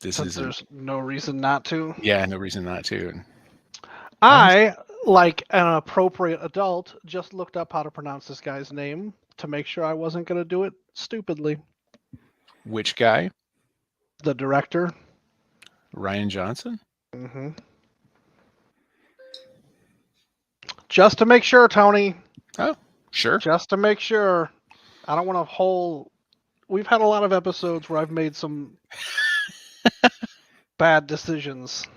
This Since isn't. there's no reason not to. Yeah, no reason not to. Honest, I, like an appropriate adult, just looked up how to pronounce this guy's name to make sure I wasn't going to do it stupidly. Which guy? The director. Rian Johnson? hmm Just to make sure, Tony. Oh, sure. Just to make sure. I don't want a whole. We've had a lot of episodes where I've made some bad decisions.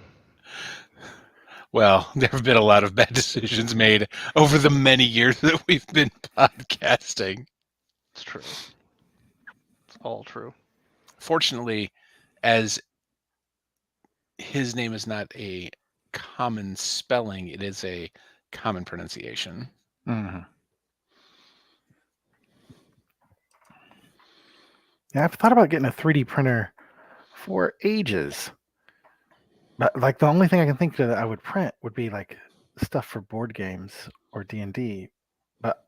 Well, there have been a lot of bad decisions made over the many years that we've been podcasting. It's true. It's all true. Fortunately, as his name is not a common spelling, it is a common pronunciation. yeah, I've thought about getting a 3D printer for ages. But like the only thing I can think of that I would print would be like stuff for board games or D&D. But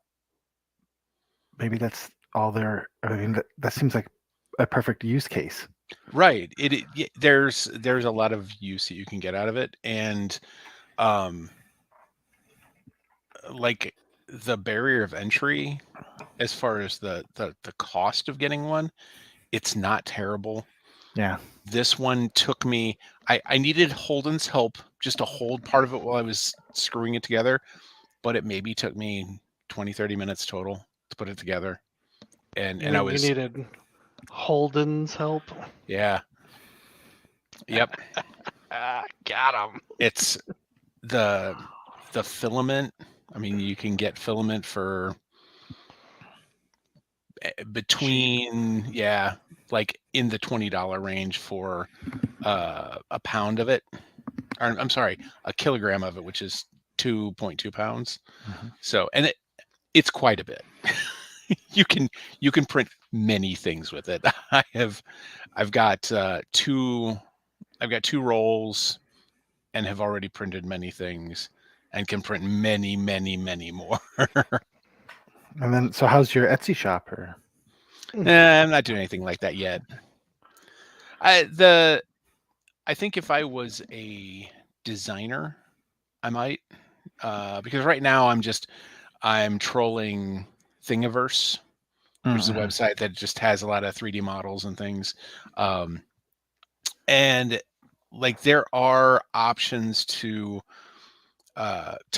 maybe that's all there. I mean, that seems like a perfect use case. Right. There's a lot of use that you can get out of it, and like the barrier of entry, as far as the cost of getting one, it's not terrible. Yeah. This one took me. I needed Holden's help just to hold part of it while I was screwing it together, but it maybe took me 20-30 minutes total to put it together. And You I mean was you needed Holden's help? yeah. Yep. Got him. It's the filament. I mean, you can get filament for between like in the $20 range for a pound of it. Or, I'm sorry, a kilogram of it, which is 2.2 pounds. Mhm. So, and it's quite a bit. you can print many things with it. I've got two rolls and have already printed many things and can print many more. And then, so how's your Etsy shop? Or I'm not doing anything like that yet. I think if I was a designer, I might, because right now I'm trolling Thingiverse, which is a website that just has a lot of 3D models and things. And like there are options to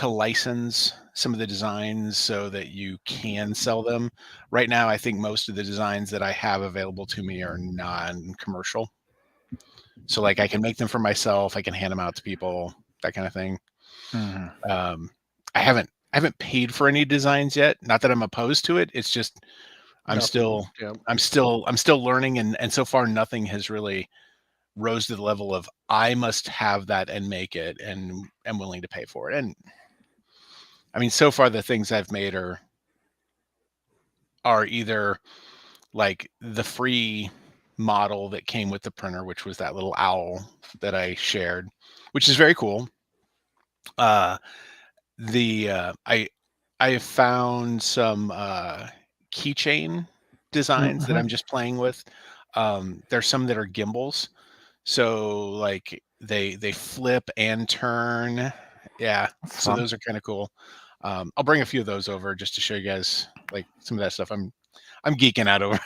license some of the designs so that you can sell them. Right now, I think most of the designs that I have available to me are non-commercial. So like I can make them for myself, I can hand them out to people, that kind of thing. I haven't paid for any designs yet. Not that I'm opposed to it. It's just I'm still learning, and so far nothing has really rose to the level of I must have that and make it and am willing to pay for it. And I mean, so far the things I've made are either like the free model that came with the printer, which was that little owl that I shared, which is very cool. I found some keychain designs that I'm just playing with. There's some that are gimbals, so like they flip and turn. Yeah, That's so fun. those are kind of cool. I'll bring a few of those over just to show you guys like some of that stuff. I'm geeking out over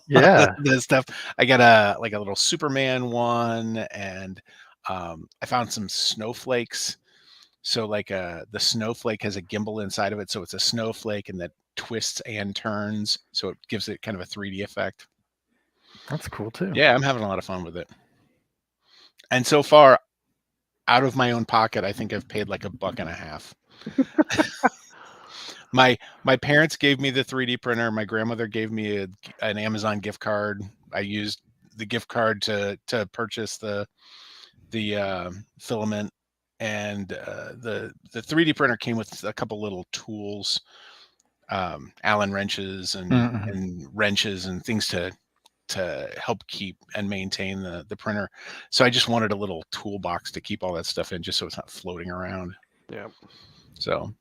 Yeah. this stuff. I got a little Superman one, and I found some snowflakes. So like the snowflake has a gimbal inside of it, so it's a snowflake and that twists and turns, so it gives it kind of a 3D effect. That's cool too. Yeah, I'm having a lot of fun with it. And so far, out of my own pocket, I think I've paid like $1.50. My parents gave me the 3D printer. My grandmother gave me an Amazon gift card. I used the gift card to purchase the filament, and the 3D printer came with a couple little tools, Allen wrenches and wrenches and things to help keep and maintain the printer. So I just wanted a little toolbox to keep all that stuff in, just so it's not floating around. Yeah. So,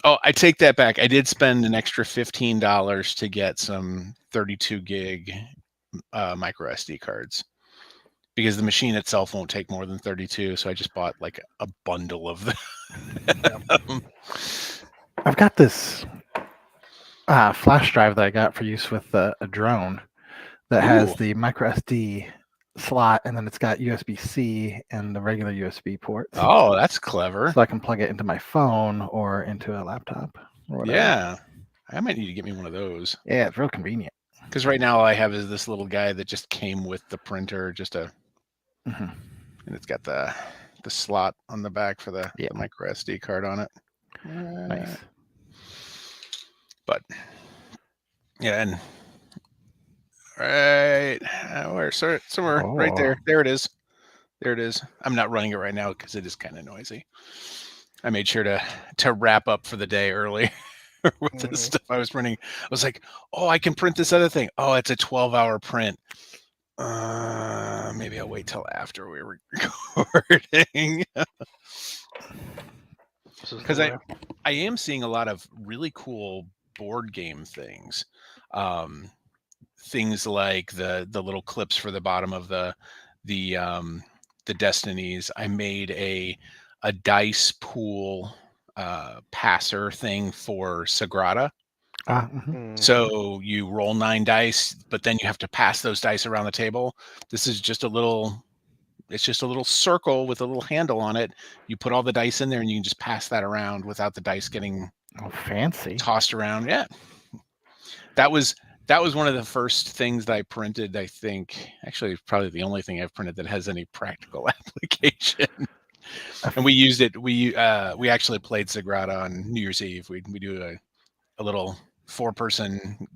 oh, I take that back. I did spend an extra $15 to get some 32 gig micro SD cards. because the machine itself won't take more than 32. So I just bought like a bundle of them. I've got this flash drive that I got for use with a drone that has Ooh. the micro SD slot, and then it's got USB-C and the regular USB ports. Oh, that's clever. So I can plug it into my phone or into a laptop or whatever. Yeah. I might need to get me one of those. Yeah, it's real convenient. Because right now all I have is this little guy that just came with the printer, Mhm. and it's got the slot on the back for the micro SD card on it. Nice. But yeah, and right, somewhere right there. There it is. There it is. I'm not running it right now because it is kind of noisy. I made sure to wrap up for the day early with the stuff I was printing. I was like, oh, I can print this other thing. Oh, it's a 12-hour print. Maybe I'll wait till after we're recording. Because I am seeing a lot of really cool board game things. Things like the little clips for the bottom of the Destinies. I made a dice pool passer thing for Sagrada. So you roll 9 dice, but then you have to pass those dice around the table. This is just it's just a little circle with a little handle on it. You put all the dice in there and you can just pass that around without the dice getting fancy tossed around. Yeah. That was one of the first things that I printed, I think. Actually, probably the only thing I've printed that has any practical application. And we used it. We actually played Sagrada on New Year's Eve. We do a little 4-person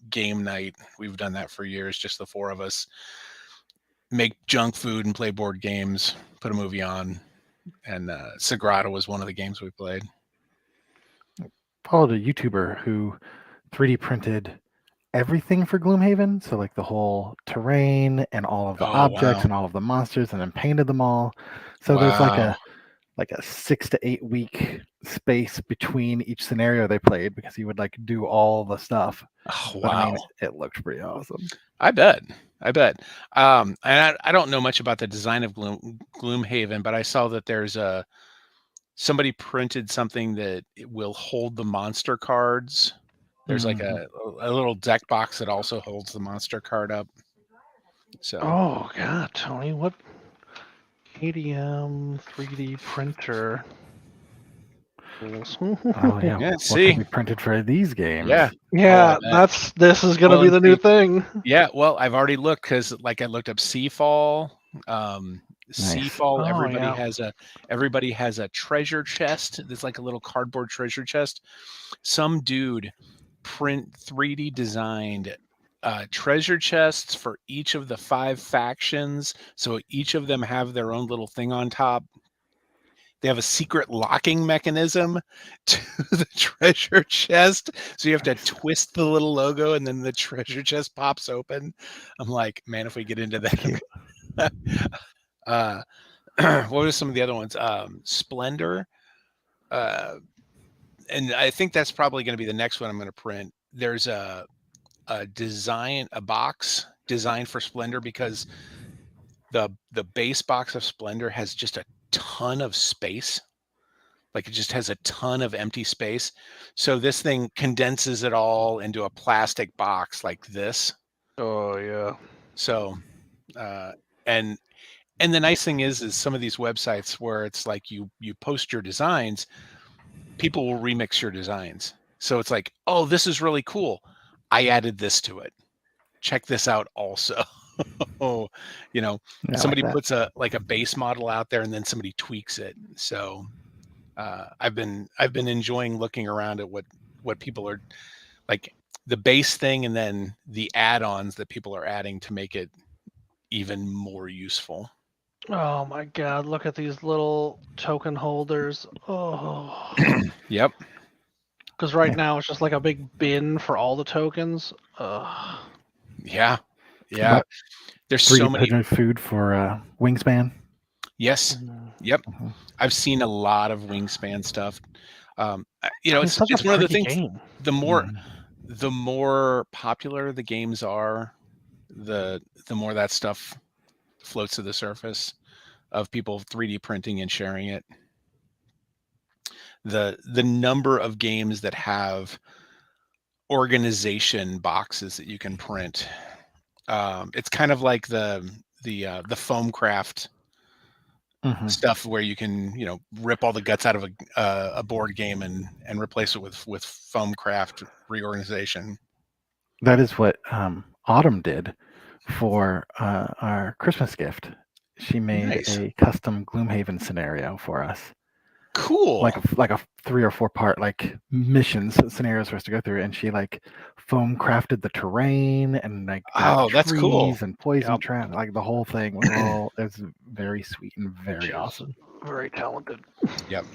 game night. We've done that for years, just the 4 of us. Make junk food and play board games, put a movie on. And Sagrada was one of the games we played. Followed a YouTuber who 3D printed everything for Gloomhaven, so like the whole terrain and all of the objects and all of the monsters, and then painted them all. So there's like a 6 to 8 week space between each scenario they played, because he would like do all the stuff. Oh, wow. But, I mean, it looked pretty awesome. I bet. And I don't know much about the design of Gloomhaven, but I saw that there's somebody printed something that it will hold the monster cards. There's like a little deck box that also holds the monster card up. So. Oh God, Tony, what ADM 3D printer? Oh yeah, what can be printed for these games? Yeah, this is gonna be the new thing. Yeah, well, I've already looked, because like I looked up Seafall. Seafall. Everybody has a treasure chest. There's like a little cardboard treasure chest. Some dude 3D designed treasure chests for each of the 5 factions, so each of them have their own little thing on top. They have a secret locking mechanism to the treasure chest, so you have to twist the little logo and then the treasure chest pops open. I'm like, man, if we get into that. What were some of the other ones? Splendor. And I think that's probably going to be the next one I'm going to print. There's a box designed for Splendor, because the base box of Splendor has just a ton of space. Like, it just has a ton of empty space. So this thing condenses it all into a plastic box like this. Oh yeah. So, and the nice thing is some of these websites where it's like you post your designs, people will remix your designs. So it's like, oh, this is really cool. I added this to it. Check this out also. Somebody puts a base model out there and then somebody tweaks it. So I've been enjoying looking around at what people are like, the base thing, and then the add-ons that people are adding to make it even more useful. Oh my God, look at these little token holders. Oh. Yep. Because right now it's just like a big bin for all the tokens. Yeah. There's so many food for Wingspan. Yes. Yep. I've seen a lot of Wingspan stuff. It's one of the things. The more popular the games are, the more that stuff floats to the surface of people 3D printing and sharing it. The number of games that have organization boxes that you can print. It's kind of like the foam craft stuff where you can rip all the guts out of a board game and replace it with foam craft reorganization. That is what Autumn did for our Christmas gift. She made Nice. a custom Gloomhaven scenario for us. Cool. Like a 3 or 4 part like missions scenarios for us to go through, and she like foam crafted the terrain and like got that's cool. trees and poison trap. Like the whole thing was all it's very sweet and very awesome. Very talented. Yep.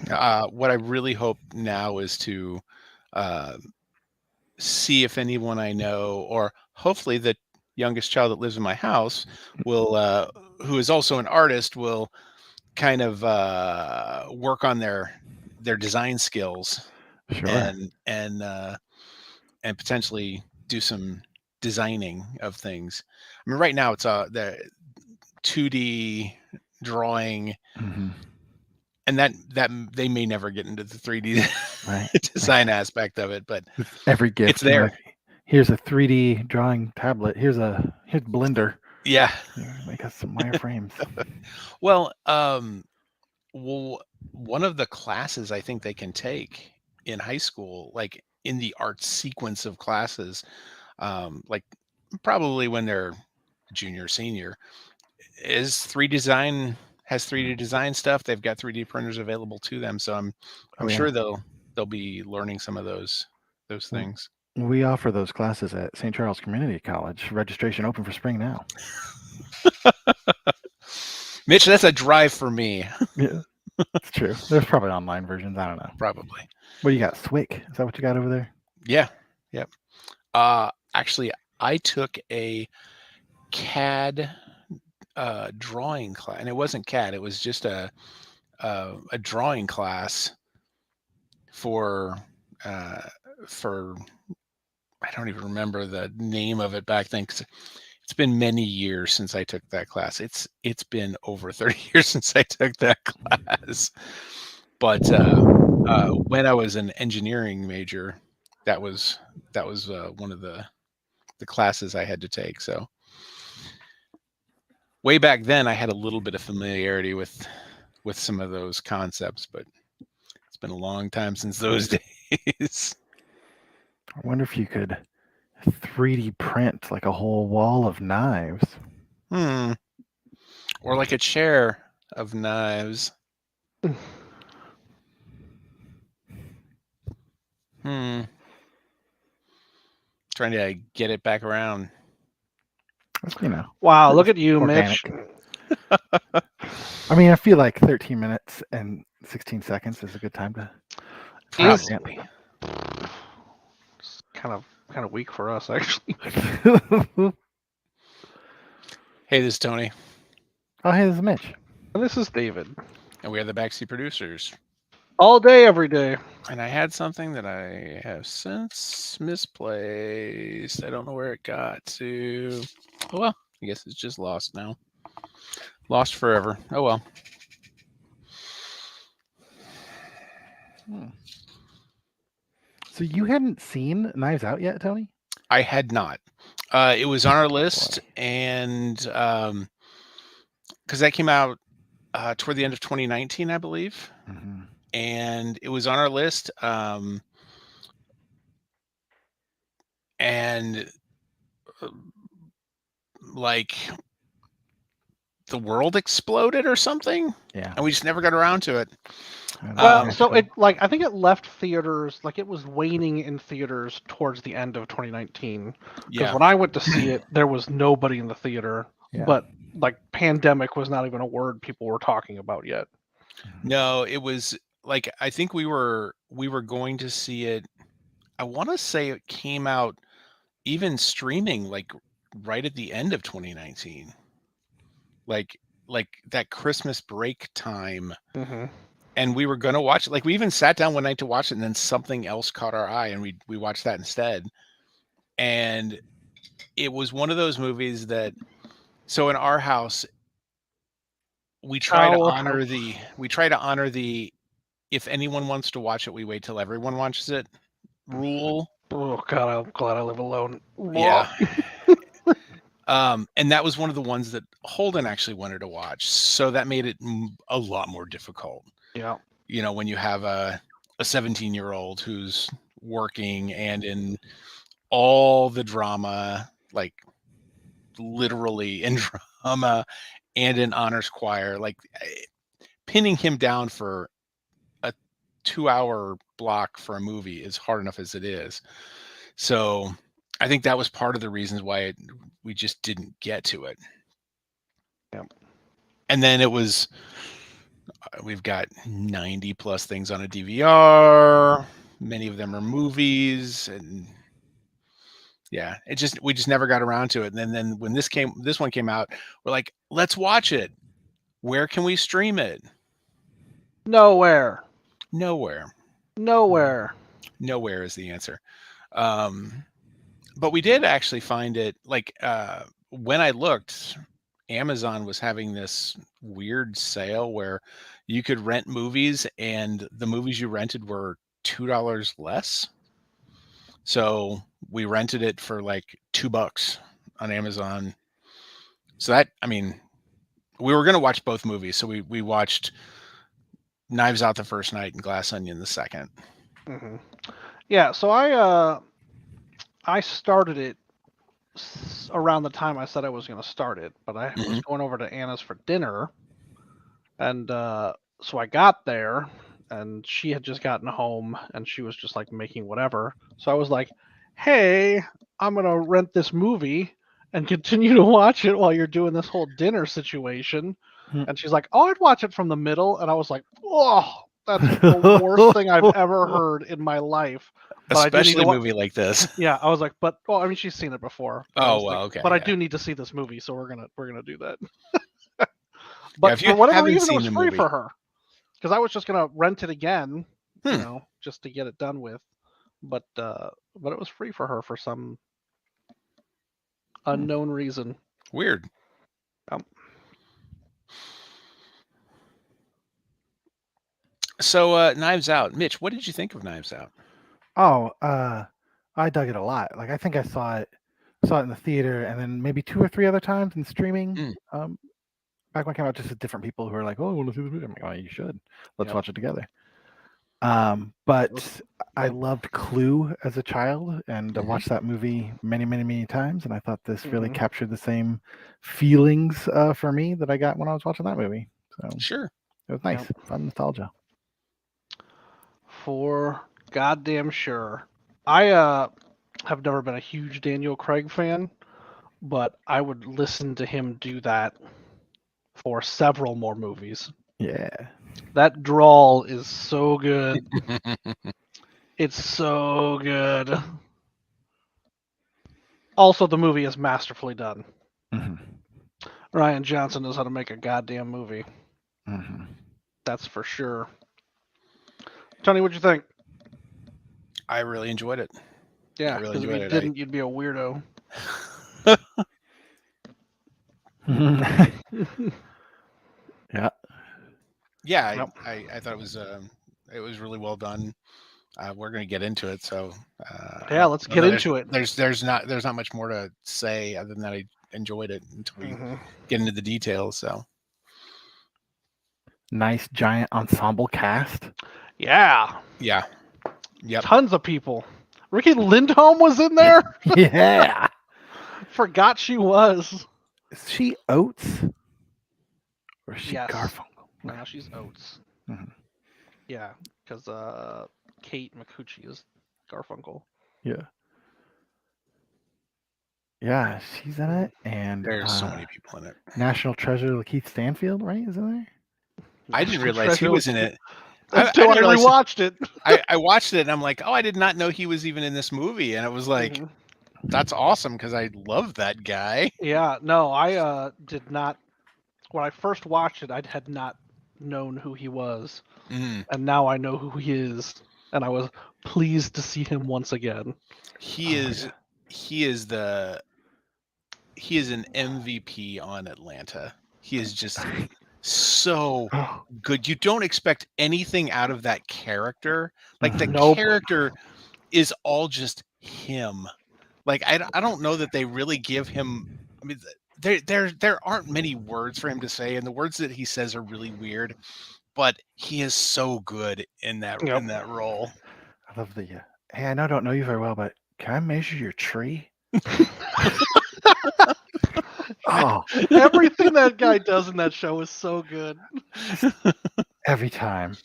What I really hope now is to see if anyone I know, or hopefully the youngest child that lives in my house will, who is also an artist, will kind of work on their design skills. Sure. And potentially do some designing of things. I mean, right now it's the 2D drawing, and that they may never get into the 3D design aspect of it, but every gift it's there. Like, here's a 3D drawing tablet. Here's Blender. Yeah. Make us some wireframes. Well, one of the classes I think they can take in high school, like in the art sequence of classes, like probably when they're junior, senior, is 3D design stuff. They've got 3D printers available to them, so I'm sure they'll be learning some of those things. We offer those classes at St. Charles Community College. Registration open for spring now. Mitch, that's a drive for me. Yeah, it's true. There's probably online versions. I don't know. Probably. What do you got? Swick? Is that what you got over there? Yeah. Yep. Actually, I took a CAD drawing class, and it wasn't CAD. It was just a drawing class for I don't even remember the name of it back then, 'cause it's been many years since I took that class. It's been over 30 years since I took that class. But when I was an engineering major, that was one of the classes I had to take. So way back then, I had a little bit of familiarity with some of those concepts, but it's been a long time since those days. I wonder if you could 3D print like a whole wall of knives. Or like a chair of knives. Trying to get it back around. Wow, look at you, organic. Mitch. I mean, I feel like 13 minutes and 16 seconds is a good time to. Probably. It's kind of weak for us, actually. Hey, this is Tony. Oh, hey, this is Mitch. And this is David. And we are the Backseat Producers. All day, every day. And I had something that I have since misplaced. I don't know where it got to. Oh, well, I guess it's just lost now. Lost forever. Oh, well. So you hadn't seen Knives Out yet, Tony? I had not. It was on our list, and because that came out toward the end of 2019, I believe. And it was on our list. And like the world exploded or something. Yeah. And we just never got around to it. Well, so it I think it left theaters, like it was waning in theaters towards the end of 2019. Because when I went to see it, there was nobody in the theater. Yeah. But like pandemic was not even a word people were talking about yet. No, it was like I think we were going to see it. I want to say it came out even streaming like right at the end of 2019. Like that Christmas break time. And we were going to watch it. Like we even sat down one night to watch it, and then something else caught our eye, and we watched that instead. And it was one of those movies that, so in our house, we try to honor the if anyone wants to watch it, we wait till everyone watches it rule. Oh God, I'm glad I live alone. Yeah. And that was one of the ones that Holden actually wanted to watch, so that made it a lot more difficult. Yeah. You know, when you have a 17-year-old who's working and in all the drama, like literally in drama and in honors choir, like pinning him down for a 2-hour block for a movie is hard enough as it is. So I think that was part of the reasons why we just didn't get to it. Yep. And then it was, we've got 90 plus things on a DVR. Many of them are movies, and yeah, we just never got around to it. And then when this one came out, we're like, let's watch it. Where can we stream it? Nowhere. Nowhere is the answer. But we did actually find it, like, when I looked, Amazon was having this weird sale where you could rent movies and the movies you rented were $2 less. So we rented it for like $2 on Amazon. So that, I mean, we were going to watch both movies. So we watched Knives Out the first night and Glass Onion the second. Mm-hmm. Yeah. So I started it around the time I said I was going to start it, but I was going over to Anna's for dinner, and so I got there, and she had just gotten home, and she was just like making whatever. So I was like, "Hey, I'm going to rent this movie and continue to watch it while you're doing this whole dinner situation." And she's like, "Oh, I'd watch it from the middle," and I was like, "Oh, that's the worst thing I've ever heard in my life." But especially a movie like this. Yeah, I was like, but well, I mean, she's seen it before. Oh, well, okay. But yeah. I do need to see this movie, so we're gonna do that. But for whatever reason, it was free for her, because I was just gonna rent it again, you know, just to get it done with. But it was free for her for some unknown reason. Weird. So, Knives Out. Mitch, what did you think of Knives Out? Oh, I dug it a lot. Like, I think I saw it in the theater, and then maybe 2 or 3 other times in streaming. Back when it came out, just with different people who were like, "Oh, I want to see this movie." I'm like, "Oh, you should. Let's watch it together." But I loved Clue as a child, and I watched that movie many, many, many times, and I thought this really captured the same feelings for me that I got when I was watching that movie. So sure, it was nice, fun nostalgia. For goddamn sure. I have never been a huge Daniel Craig fan, but I would listen to him do that for several more movies. Yeah. That drawl is so good. It's so good. Also, the movie is masterfully done. Rian Johnson knows how to make a goddamn movie. That's for sure. Tony, what'd you think? I really enjoyed it. Yeah, because if you didn't, you'd be a weirdo. Yeah. Yeah, I thought it was really well done. We're going to get into it, so yeah, let's get into it. There's not much more to say other than that I enjoyed it until we get into the details. So nice giant ensemble cast. Yeah. Yep. Tons of people. Ricky Lindholm was in there. Yeah. Forgot she was. Is she Oates? Or is she Garfunkel? No, she's Oates. Yeah, because Kate McCucci is Garfunkel. Yeah. Yeah, she's in it, and there's so many people in it. National Treasure Lakeith Stanfield, right? Is in there? I didn't realize he was in it. Until I rewatched it. I watched it and I'm like, oh, I did not know he was even in this movie, and it was like, that's awesome because I love that guy. Yeah, no, I did not. When I first watched it, I had not known who he was, and now I know who he is, and I was pleased to see him once again. He is an MVP on Atlanta. He is just so good. You don't expect anything out of that character. Like the Nope. character is all just him. Like I don't know that they really give him. I mean, there aren't many words for him to say, and the words that he says are really weird. But he is so good in that role. I love the. Hey, I don't know you very well, but can I measure your tree? Oh, everything that guy does in that show is so good. Every time.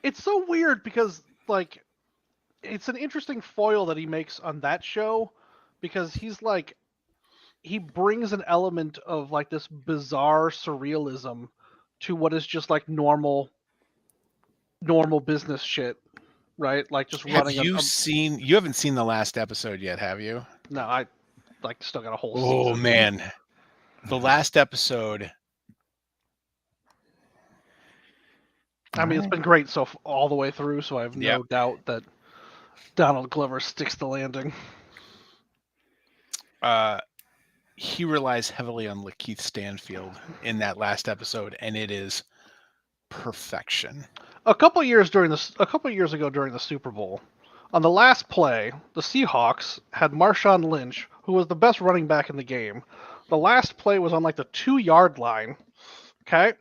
It's so weird because, like, it's an interesting foil that he makes on that show because he's like, he brings an element of like this bizarre surrealism to what is just like normal business shit, right? Like just running. Have you seen? You haven't seen the last episode yet, have you? No, I like still got a whole season. Oh man, the last episode. I mean, it's been great all the way through, so I have no doubt that Donald Glover sticks the landing. He relies heavily on Lakeith Stanfield in that last episode, and it is perfection. A couple years ago during the Super Bowl, on the last play, the Seahawks had Marshawn Lynch, who was the best running back in the game. The last play was on like the 2-yard line. Okay,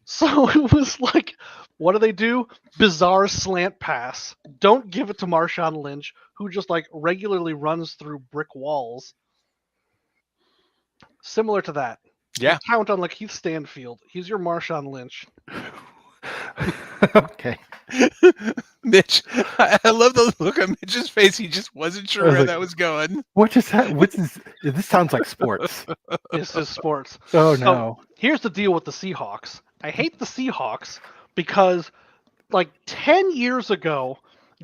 so it was like, what do? Bizarre slant pass. Don't give it to Marshawn Lynch, who just like regularly runs through brick walls. Similar to that. Yeah. You count on Lakeith Stanfield. He's your Marshawn Lynch. Okay. Mitch, I love the look on Mitch's face. He just wasn't sure where that was going. What just happened? This sounds like sports. This is sports. Oh, no. So, here's the deal with the Seahawks. I hate the Seahawks because like 10 years ago,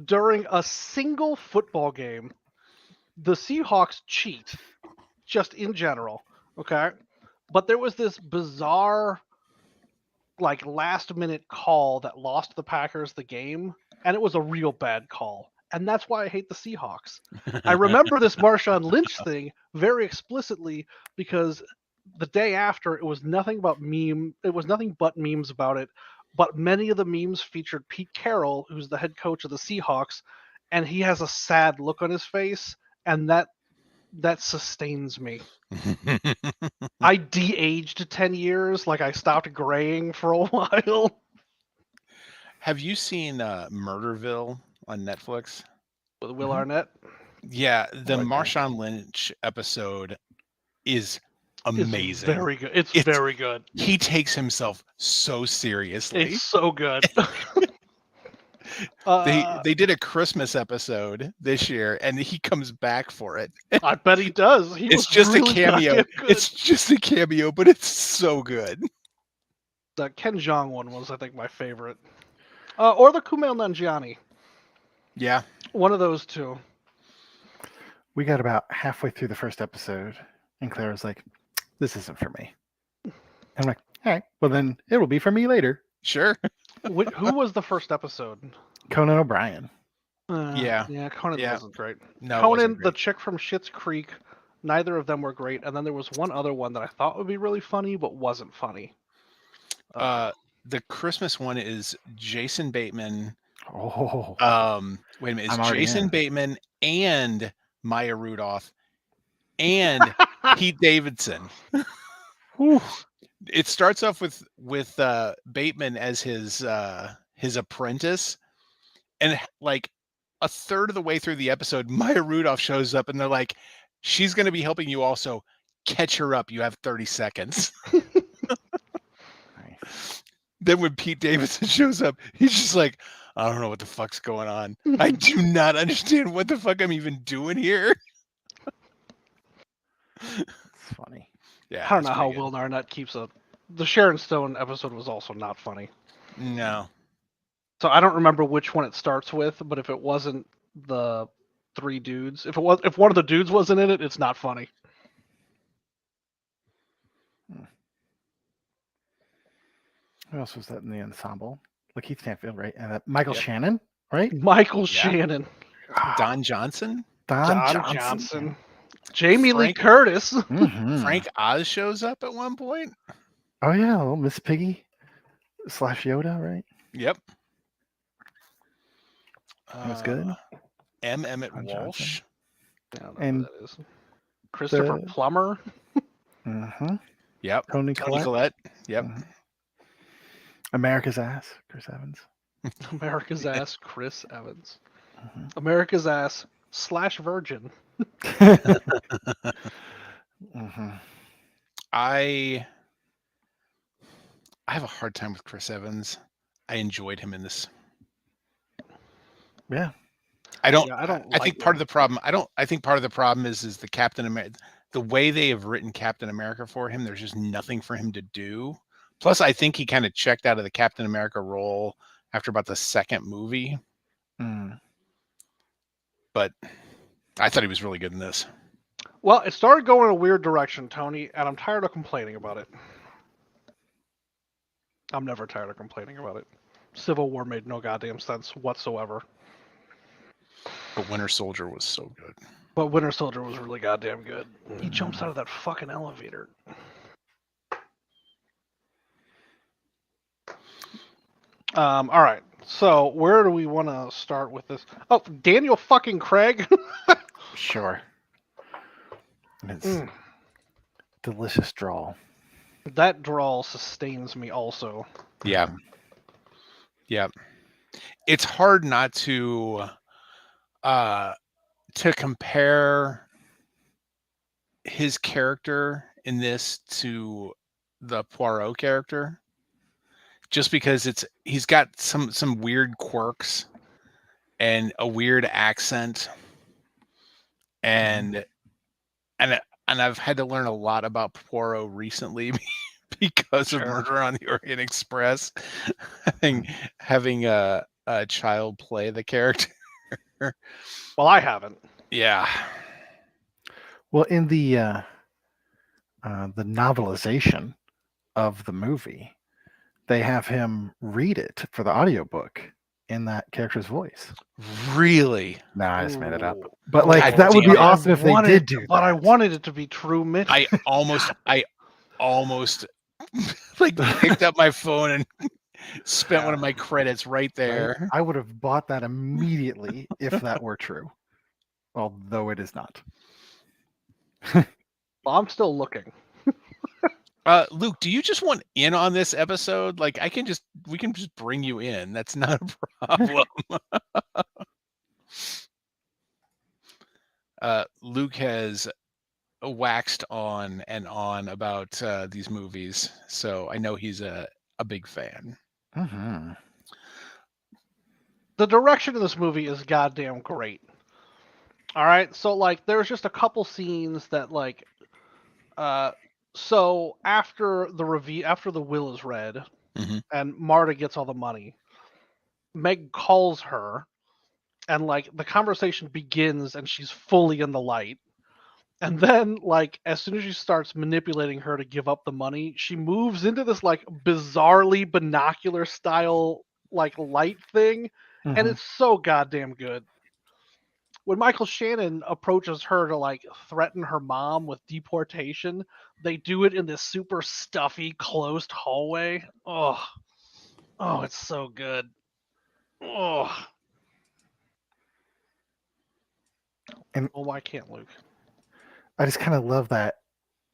during a single football game, the Seahawks cheat, just in general, okay? But there was this bizarre, like, last-minute call that lost the Packers the game, and it was a real bad call. And that's why I hate the Seahawks. I remember this Marshawn Lynch thing very explicitly because the day after, it was nothing but memes about it. But many of the memes featured Pete Carroll, who's the head coach of the Seahawks, and he has a sad look on his face, and that sustains me. I de-aged 10 years, like I stopped graying for a while. Have you seen Murderville on Netflix? With Will Arnett? Yeah, the Marshawn Lynch episode is amazing. It's very good. It's very good. He takes himself so seriously. It's so good. They did a Christmas episode this year, and he comes back for it. I bet he does. It's just really a cameo. It's just a cameo, but it's so good. The Ken Jeong one was, I think, my favorite. Or the Kumail Nanjiani. Yeah. One of those two. We got about halfway through the first episode, and Claire was like, this isn't for me. I'm like, all right, well then it'll be for me later. Sure. Who was the first episode? Conan O'Brien. Yeah, Conan wasn't great. No, Conan, the chick from Schitt's Creek, neither of them were great. And then there was one other one that I thought would be really funny, but wasn't funny. The Christmas one is Jason Bateman. Oh. Wait a minute. It's Jason Bateman and Maya Rudolph and Pete Davidson. It starts off with Bateman as his apprentice, and like a third of the way through the episode, Maya Rudolph shows up, and they're like, "She's going to be helping you also. Catch her up. You have 30 seconds." Nice. Then when Pete Davidson shows up, he's just like, "I don't know what the fuck's going on. I do not understand what the fuck I'm even doing here." It's funny. Yeah, I don't know how Will Arnett keeps up. The Sharon Stone episode was also not funny. No. So I don't remember which one it starts with, but if it wasn't the three dudes, if one of the dudes wasn't in it, it's not funny. Who else was that in the ensemble? Lakeith Stanfield, right? And Michael Shannon, right? Michael Shannon. Don Johnson. Don Johnson. Jamie Lee Curtis. Frank Oz shows up at one point. Oh yeah, little Miss Piggy. Yoda, right? Yep. That was good. M. Emmett Ron Walsh. I don't know And who that is. Christopher Plummer. Mm-hmm. Yep. Tony Collette. Yep. Mm-hmm. America's Ass, Chris Evans. America's Ass, Chris Evans. Mm-hmm. America's Ass / Virgin. Mm-hmm. I have a hard time with Chris Evans. I enjoyed him in this. Yeah. I don't. Yeah, I don't. I think part of the problem. I think part of the problem is the Captain America. The way they have written Captain America for him, there's just nothing for him to do. Plus, I think he kind of checked out of the Captain America role after about the second movie. Mm. But I thought he was really good in this. Well, it started going in a weird direction, Tony, and I'm tired of complaining about it. I'm never tired of complaining about it. Civil War made no goddamn sense whatsoever. But Winter Soldier was so good. But Winter Soldier was really goddamn good. He jumps out of that fucking elevator. All right. So where do we want to start with this? Oh, Daniel fucking Craig. Sure. And it's delicious drawl. That drawl sustains me also. Yeah. Yeah. It's hard not to compare his character in this to the Poirot character, just because he's got some weird quirks and a weird accent, and I've had to learn a lot about Poirot recently because of Murder on the Orient Express. having a child play the character. Well, I haven't. Yeah. Well, in the novelization of the movie, they have him read it for the audiobook in that character's voice. Really? Nah, I just made it up. But like that would be awesome if they did do that. But I wanted it to be true, Mitch. I almost like picked up my phone and spent one of my credits right there. Right? I would have bought that immediately if that were true. Although it is not. Well, I'm still looking. Luke, do you just want in on this episode? Like we can just bring you in. That's not a problem. Luke has waxed on and on about these movies, so I know he's a big fan. Mm-hmm. The direction of this movie is goddamn great. All right, so like there's just a couple scenes that like so after the will is read and Marta gets all the money, Meg calls her and like the conversation begins and she's fully in the light. And then like as soon as she starts manipulating her to give up the money, she moves into this like bizarrely binocular style like light thing, and it's so goddamn good. When Michael Shannon approaches her to like threaten her mom with deportation, they do it in this super stuffy, closed hallway. Oh, it's so good. Oh, and why can't Luke? I just kind of love that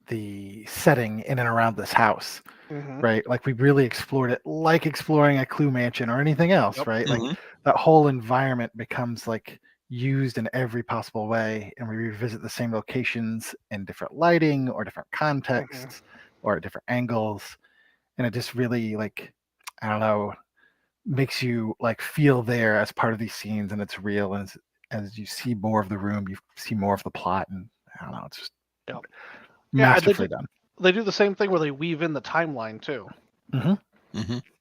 the setting in and around this house, right? Like we really explored it, like exploring a Clue Mansion or anything else, right? Like that whole environment becomes like used in every possible way, and we revisit the same locations in different lighting or different contexts or at different angles, and it just really like, I don't know, makes you like feel there as part of these scenes, and it's real, and as you see more of the room, you see more of the plot, and I don't know, it's just masterfully done. They do the same thing where they weave in the timeline too. And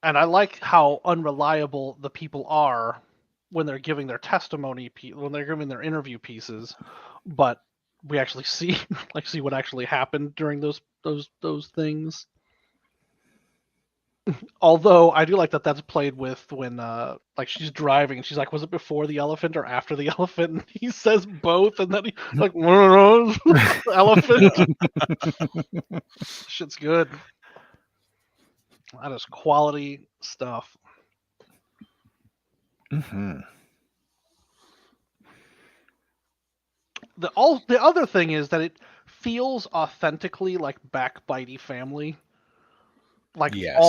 I like how unreliable the people are when they're giving their testimony, when they're giving their interview pieces, but we actually see what actually happened during those things. Although I do like that that's played with when like she's driving and she's like, was it before the elephant or after the elephant? And he says both, and then he like elephant. Shit's good. That is quality stuff. Mm-hmm. The other thing is that it feels authentically like Backbitey Family. Like Yes.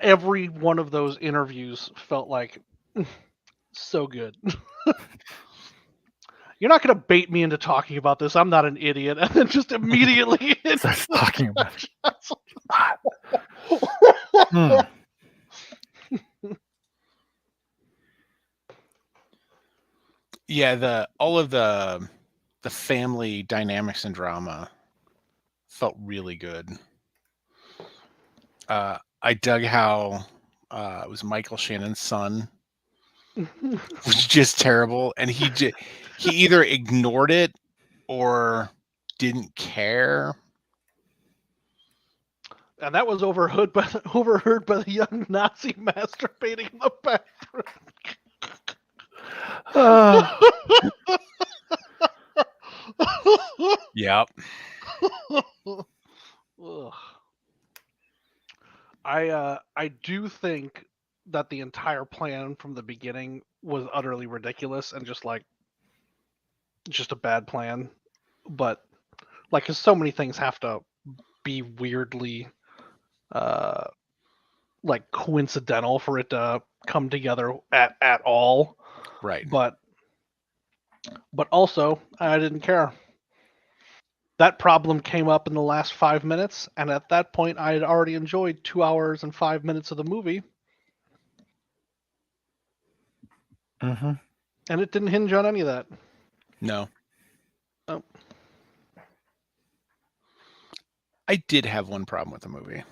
every one of those interviews felt like so good. You're not going to bait me into talking about this. I'm not an idiot. And then just immediately starts talking about Mm. Yeah, all of the family dynamics and drama felt really good. I dug how it was Michael Shannon's son was just terrible, and he either ignored it or didn't care. And that was overheard by the young Nazi masturbating in the bathroom. Yep. I do think that the entire plan from the beginning was utterly ridiculous and just a bad plan. But like, cause so many things have to be weirdly like coincidental for it to come together at all. Right. But also I didn't care. That problem came up in the last 5 minutes, and at that point I had already enjoyed 2 hours and 5 minutes of the movie. Mm-hmm. And it didn't hinge on any of that. No. Oh. I did have one problem with the movie.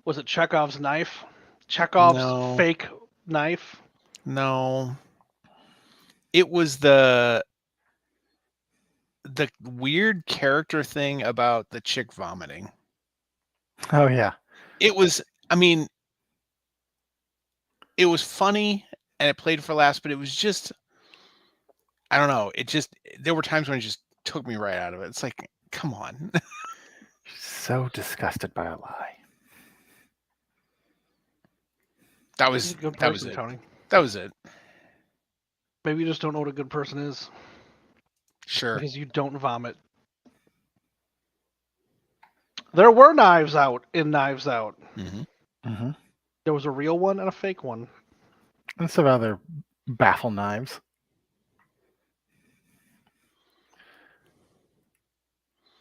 Was it Chekhov's knife? Chekhov's No. fake knife? No. It was the weird character thing about the chick vomiting. Oh yeah. It was, I mean, it was funny and it played for laughs, but it was just, I don't know. There were times when it just took me right out of it. It's like, come on. So disgusted by a lie. That was it. Tony. That was it. Maybe you just don't know what a good person is. Sure. Because you don't vomit. There were knives out in Knives Out. Mm-hmm. Mm-hmm. There was a real one and a fake one. And some other baffle knives.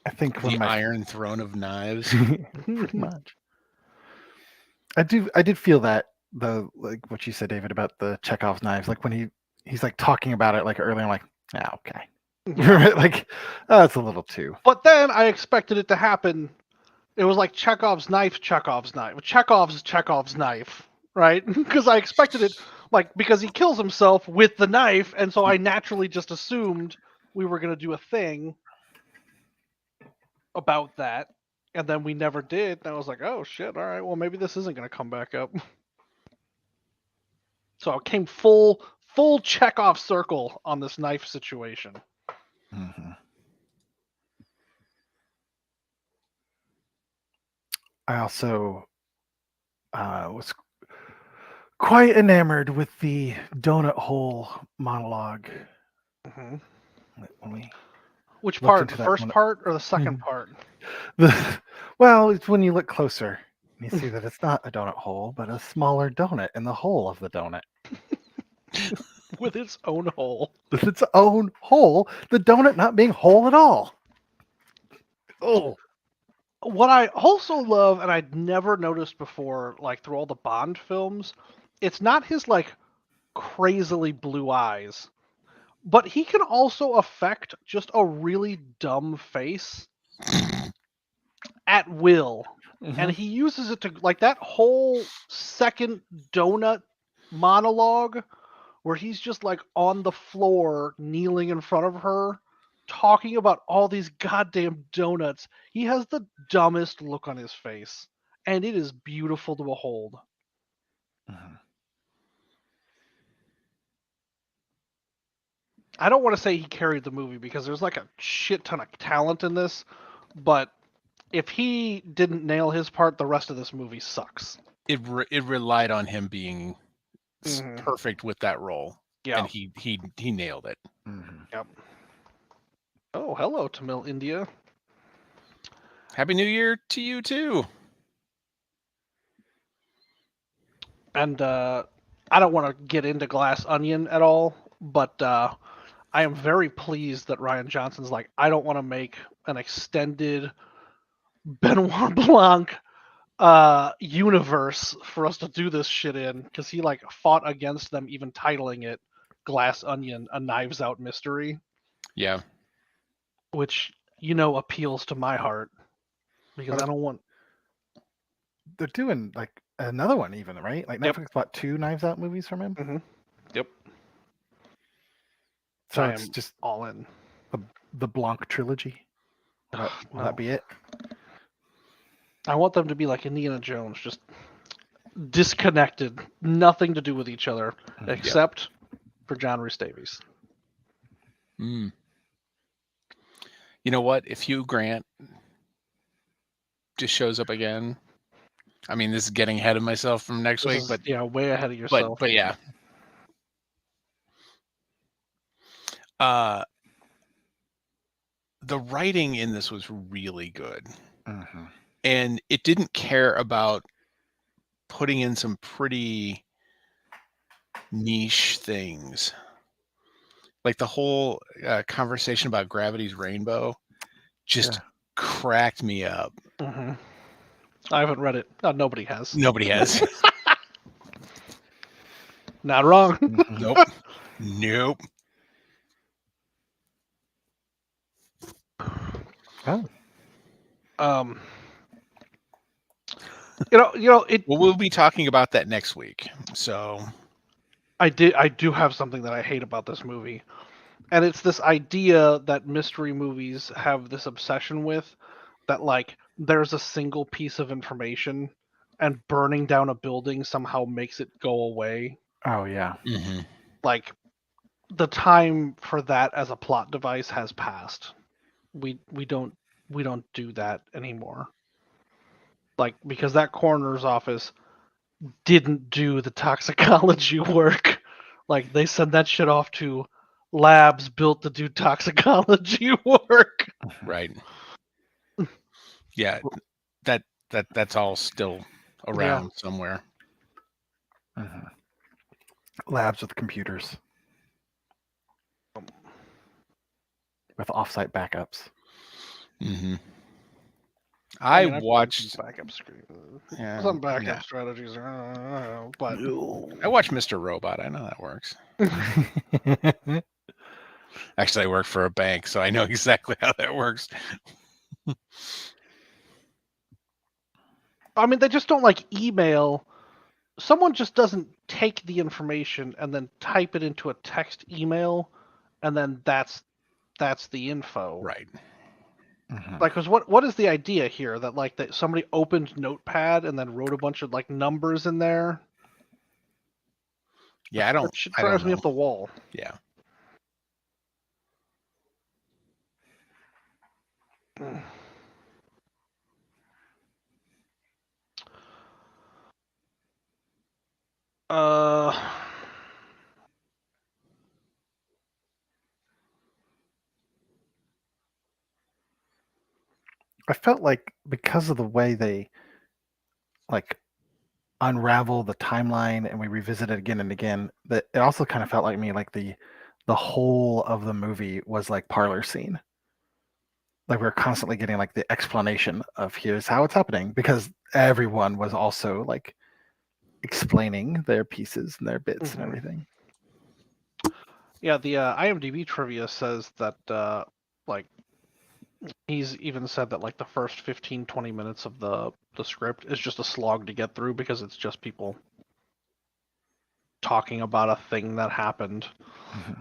I think the Iron Throne of Knives. Pretty much. I did feel that though, like what you said, David, about the Chekhov's knives. Like when he's like talking about it like earlier, I'm like, okay. Like, that's a little too. But then I expected it to happen. It was like Chekhov's knife, Chekhov's knife, right? Because I expected it, like, because he kills himself with the knife, and so I naturally just assumed we were going to do a thing about that, and then we never did, and I was like, oh shit, all right, well maybe this isn't going to come back up. So I came full Chekhov circle on this knife situation. Mm-hmm. I also was quite enamored with the donut hole monologue. Mm-hmm. When Which part? The first part or the second part? Well, it's when you look closer. You see that it's not a donut hole, but a smaller donut in the hole of the donut. With its own hole. With its own hole, the donut not being whole at all. Oh. What I also love, and I'd never noticed before, like through all the Bond films, it's not his like crazily blue eyes, but he can also affect just a really dumb face at will. Mm-hmm. And he uses it to, like, that whole second donut monologue where he's just like on the floor kneeling in front of her talking about all these goddamn donuts. He has the dumbest look on his face, and it is beautiful to behold. Mm-hmm. I don't want to say he carried the movie because there's like a shit ton of talent in this, but if he didn't nail his part, the rest of this movie sucks. it relied on him being perfect with that role. Yeah. And he nailed it. Mm-hmm. Yep. Oh, hello, Tamil India. Happy New Year to you too. And I don't want to get into Glass Onion at all, but I am very pleased that Rian Johnson's like, I don't want to make an extended Benoit Blanc universe for us to do this shit in, because he like fought against them even titling it Glass Onion, a Knives Out mystery. Yeah. Which, you know, appeals to my heart, because I don't want... They're doing like another one even, right? Like Netflix bought 2 Knives Out movies from him. Mm-hmm. Yep. So it's just all in. The Blanc trilogy. Will that be it? I want them to be like Indiana Jones, just disconnected, nothing to do with each other, except for John Rhys Davies. You know what? If Hugh Grant just shows up again, I mean, this is getting ahead of myself from next week, but yeah, way ahead of yourself. But yeah. The writing in this was really good. Mm-hmm. And it didn't care about putting in some pretty niche things. Like the whole conversation about Gravity's Rainbow just cracked me up. Mm-hmm. I haven't read it. Nobody has. Nobody has. Not wrong. Nope. Nope. Oh. It. Well, we'll be talking about that next week. So I do have something that I hate about this movie. And it's this idea that mystery movies have this obsession with, that like there's a single piece of information and burning down a building somehow makes it go away. Oh yeah. Mm-hmm. Like the time for that as a plot device has passed. We don't do that anymore. Like, because that coroner's office didn't do the toxicology work. Like, they sent that shit off to labs built to do toxicology work. Right. Yeah, that's all still around somewhere. Mm-hmm. Labs with computers. With offsite backups. Mm-hmm. I watched backup screen. Yeah, Some backup strategies, but I watched Mr. Robot. I know that works. Actually, I work for a bank, so I know exactly how that works. I mean, they just don't like email. Someone just doesn't take the information and then type it into a text email, and then that's the info. Right. Mm-hmm. Like, because what is the idea here? That like that somebody opened Notepad and then wrote a bunch of like numbers in there? Yeah, that shit drives me up the wall. Yeah. I felt like because of the way they like unravel the timeline and we revisit it again and again, that it also kind of felt like me like the whole of the movie was like parlor scene. Like we were constantly getting like the explanation of here's how it's happening, because everyone was also like explaining their pieces and their bits and everything. Yeah, the IMDb trivia says that like he's even said that like the first 15-20 minutes of the script is just a slog to get through, because it's just people talking about a thing that happened,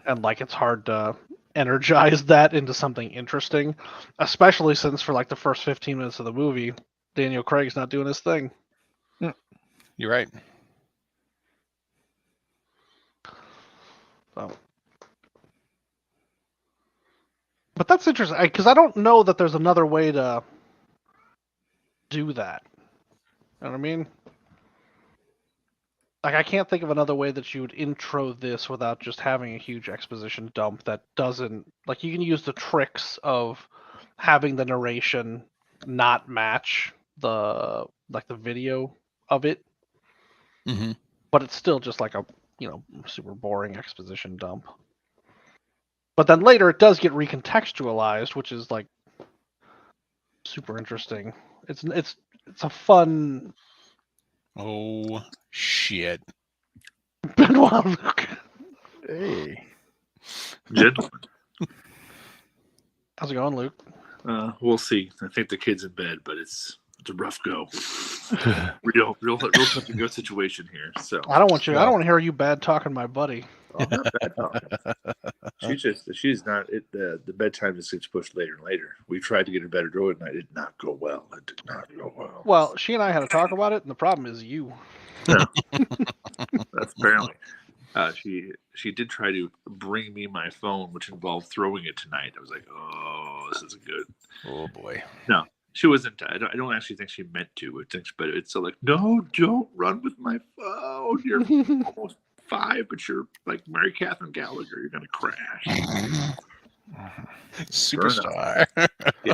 and like it's hard to energize that into something interesting, especially since for like the first 15 minutes of the movie, Daniel Craig's not doing his thing. You're right. So. But that's interesting, because I don't know that there's another way to do that. You know what I mean? Like, I can't think of another way that you would intro this without just having a huge exposition dump that doesn't, like, you can use the tricks of having the narration not match the video of it, but it's still just like a super boring exposition dump. But then later it does get recontextualized, which is like super interesting. It's a fun. Oh shit! Benoit Luke. Hey, gentlemen. How's it going, Luke? We'll see. I think the kid's in bed, but it's a rough go. real touch and go situation here. So I don't want to hear you bad talking my buddy. Oh, not bad talking. She's not. The bedtime just gets pushed later and later. We tried to get her better draw and it did not go well. It did not go well. Well, she and I had to talk about it, and the problem is you. Yeah. That's apparently. She did try to bring me my phone, which involved throwing it tonight. I was like, oh, this isn't good. Oh boy. No, she wasn't. I don't actually think she meant to. But it's so like, no, don't run with my phone. You're almost 5, but you're like Mary Catherine Gallagher. You're gonna crash. Superstar. Yeah.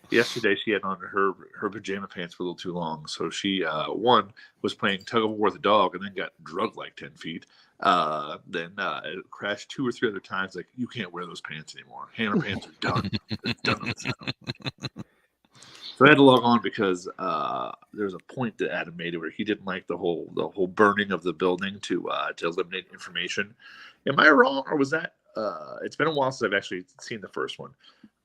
Yesterday she had on her pajama pants for a little too long, so she one was playing tug of war with a dog and then got drugged like 10 feet. Then it crashed 2 or 3 other times. Like, you can't wear those pants anymore. Hammer pants are done. They're done with this now. So I had to log on because there was a point that Adam made where he didn't like the whole burning of the building to eliminate information. Am I wrong, or was that? It's been a while since I've actually seen the first one,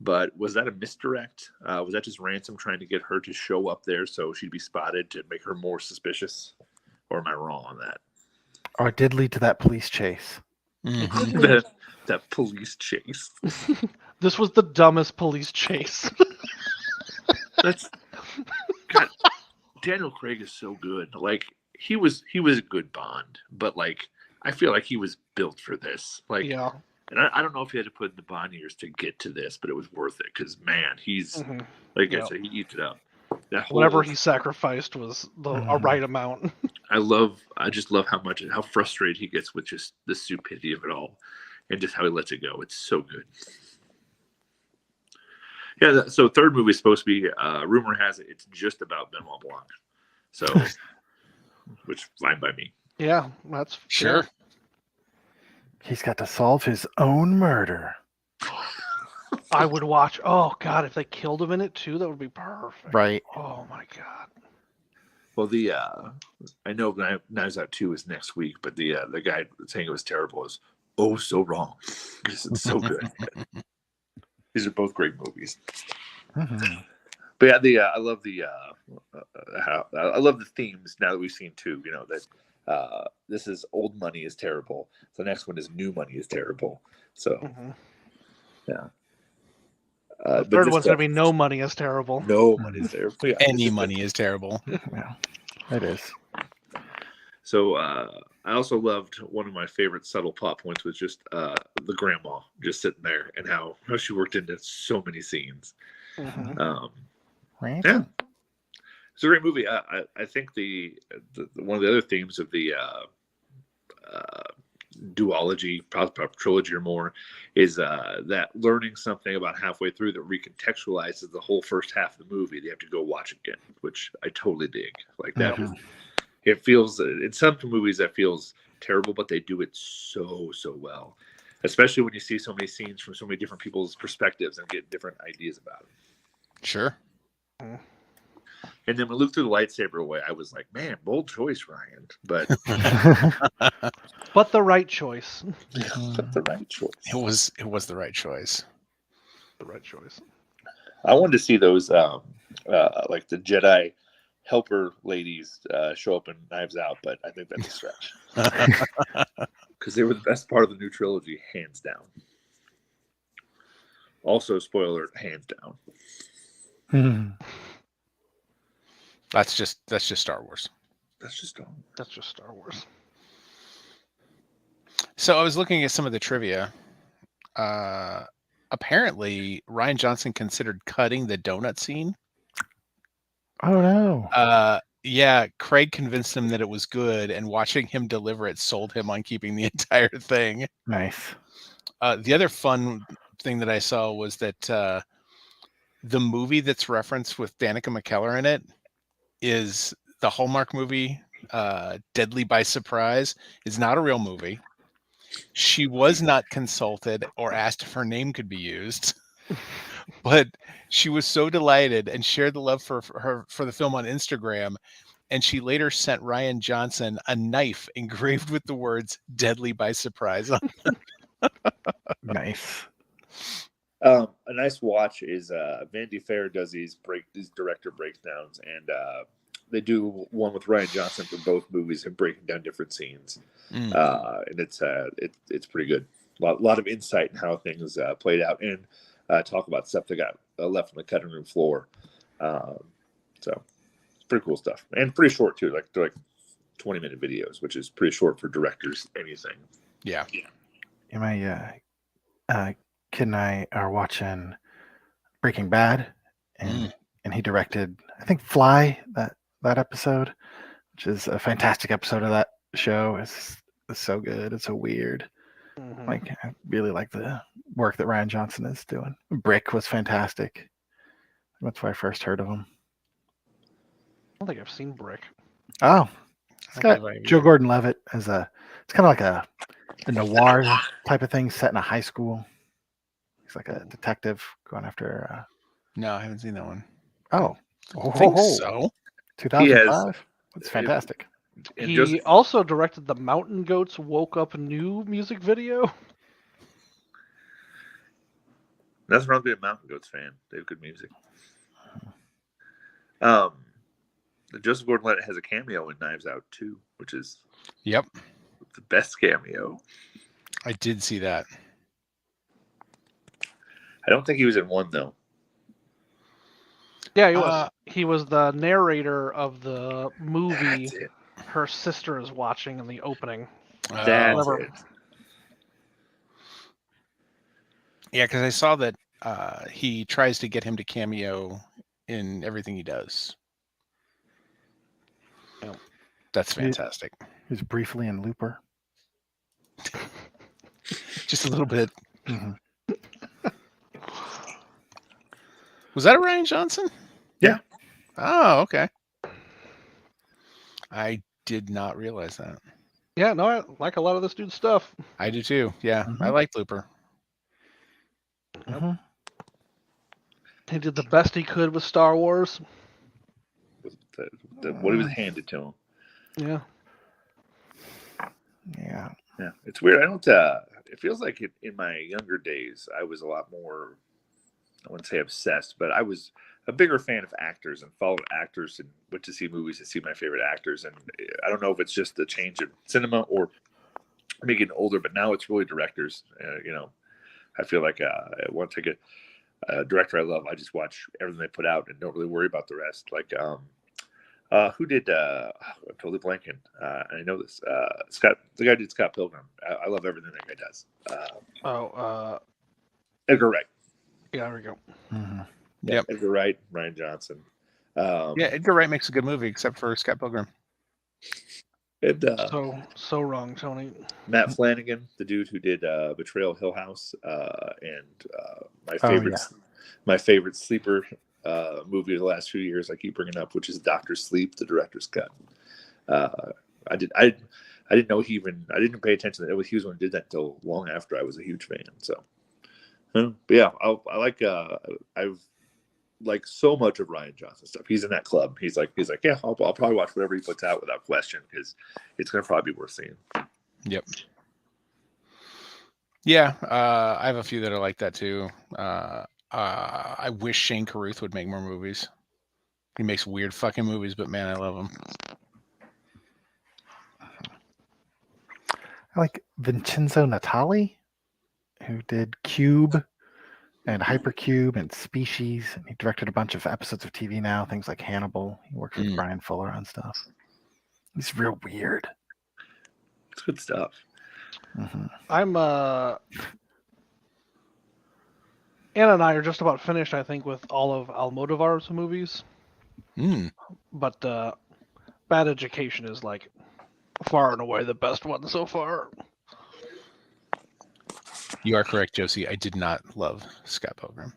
but was that a misdirect? Was that just Ransom trying to get her to show up there so she'd be spotted to make her more suspicious? Or am I wrong on that? Or it did lead to that police chase. that police chase. This was the dumbest police chase. That's God. Daniel Craig is so good. Like, he was a good Bond, but like, I feel like he was built for this. Like, yeah. And I don't know if he had to put in the Bond years to get to this, but it was worth it because, man, he's like I said, he eats it up. Whatever he sacrificed was a right amount. I just love how frustrated he gets with just the stupidity of it all, and just how he lets it go. It's so good. Yeah. So third movie is supposed to be. Rumor has it it's just about Benoit Blanc. So, which fine by me. Yeah, that's sure. Fair. He's got to solve his own murder. I would watch. Oh God, if they killed him in it too, that would be perfect. Right. Oh my God. Well, I know Knives Out 2 is next week, but the guy saying it was terrible is so wrong. It's so good. These are both great movies. Mm-hmm. But yeah, I love I love the themes now that we've seen 2. You know that this is old money is terrible. The next one is new money is terrible. So yeah. The third one's going to be no money is terrible. No money is terrible. Yeah, Any money is terrible. Yeah, it is. So I also loved one of my favorite subtle plot points was just the grandma just sitting there and how she worked into so many scenes. Right. Yeah, it's a great movie. I think the one of the other themes of the duology, trilogy or more, is that learning something about halfway through that recontextualizes the whole first half of the movie. They have to go watch again, which I totally dig. Like that, it feels in some movies that feels terrible, but they do it so well. Especially when you see so many scenes from so many different people's perspectives and get different ideas about it. Sure. And then when Luke threw the lightsaber away, I was like, man, bold choice, Ryan. But but the right choice. But the right choice. It was the right choice. The right choice. I wanted to see those like the Jedi helper ladies show up in Knives Out, but I think that's a stretch. Because they were the best part of the new trilogy, hands down. Also, spoiler, hands down. That's just Star Wars. That's just Star Wars. So I was looking at some of the trivia. Apparently, Rian Johnson considered cutting the donut scene. Oh no. Yeah, Craig convinced him that it was good, and watching him deliver it sold him on keeping the entire thing. Nice. The other fun thing that I saw was that the movie that's referenced with Danica McKellar in it is the Hallmark movie, Deadly by Surprise. Is not a real movie. She was not consulted or asked if her name could be used, but she was so delighted and shared the love for the film on Instagram. And she later sent Rian Johnson a knife engraved with the words "Deadly by Surprise" on. Nice. A nice watch is Vanity Fair does these director breakdowns, and they do one with Rian Johnson for both movies and breaking down different scenes, and it's pretty good. A lot of insight in how things played out, and talk about stuff that got left on the cutting room floor. So it's pretty cool stuff, and pretty short too. They're like 20-minute videos, which is pretty short for directors. Anything. Yeah. My kid and I are watching Breaking Bad, and he directed, I think, Fly, that episode, which is a fantastic episode of that show. It's so good. It's so weird. Mhm. Like, I really like the work that Rian Johnson is doing. Brick was fantastic. That's where I first heard of him. I don't think I've seen Brick. Oh, it's I got believe I Joe do. Gordon-Levitt as it's kind of like a noir type of thing set in a high school. He's like a detective going after. No, I haven't seen that one. I think so. 2005. It's fantastic. And He also directed the Mountain Goats Woke Up New music video. Nothing wrong with being a Mountain Goats fan. They have good music. Joseph Gordon-Levitt has a cameo in Knives Out too, which is Yep, the best cameo. I did see that. I don't think he was in one though. Yeah, he was. He was the narrator of the movie That's it. her sister is watching in the opening. That's Whatever. it. Yeah, because I saw that he tries to get him to cameo in everything he does. Yep. That's fantastic. He was briefly in Looper. Just a little bit. Mm-hmm. Was that a Rian Johnson? Yeah. Oh, okay. I did not realize that. Yeah, no, I like a lot of this dude's stuff. I do too. Yeah, I like Looper. Mm-hmm. He did the best he could with Star Wars. What he was handed to him. Yeah. Yeah. Yeah, it's weird. I don't. It feels like in my younger days, I was a lot more. I wouldn't say obsessed, but I was a bigger fan of actors and followed actors and went to see movies to see my favorite actors. And I don't know if it's just the change of cinema or me getting older, but now it's really directors. I feel like once I get a director I love, I just watch everything they put out and don't really worry about the rest. Like, who did? I'm totally blanking. I know this. Scott, the guy who did Scott Pilgrim. I love everything that guy does. Edgar Wright. Yeah, there we go. Mm-hmm. Yep. Edgar Wright, Rian Johnson. Yeah, Edgar Wright makes a good movie, except for Scott Pilgrim. And So wrong, Tony. Matt Flanagan, the dude who did Betrayal at Hill House, and my favorite sleeper movie of the last few years. I keep bringing up, which is Doctor Sleep, the director's cut. I didn't know I didn't pay attention that he was one who did that until long after I was a huge fan. So, but yeah, I've like so much of Rian Johnson stuff. He's in that club. He's like, yeah, I'll probably watch whatever he puts out without question because it's gonna probably be worth seeing. Yep. Yeah, I have a few that are like that too. I wish Shane Carruth would make more movies. He makes weird fucking movies, but man, I love him. I like Vincenzo Natali, who did Cube and Hypercube and Species. And he directed a bunch of episodes of TV now, things like Hannibal. He works with Brian Fuller on stuff. He's real weird. It's good stuff. Mm-hmm. Anna and I are just about finished, I think, with all of Almodovar's movies. Mm. But Bad Education is like far and away the best one so far. You are correct, Josie. I did not love Scott Pilgrim.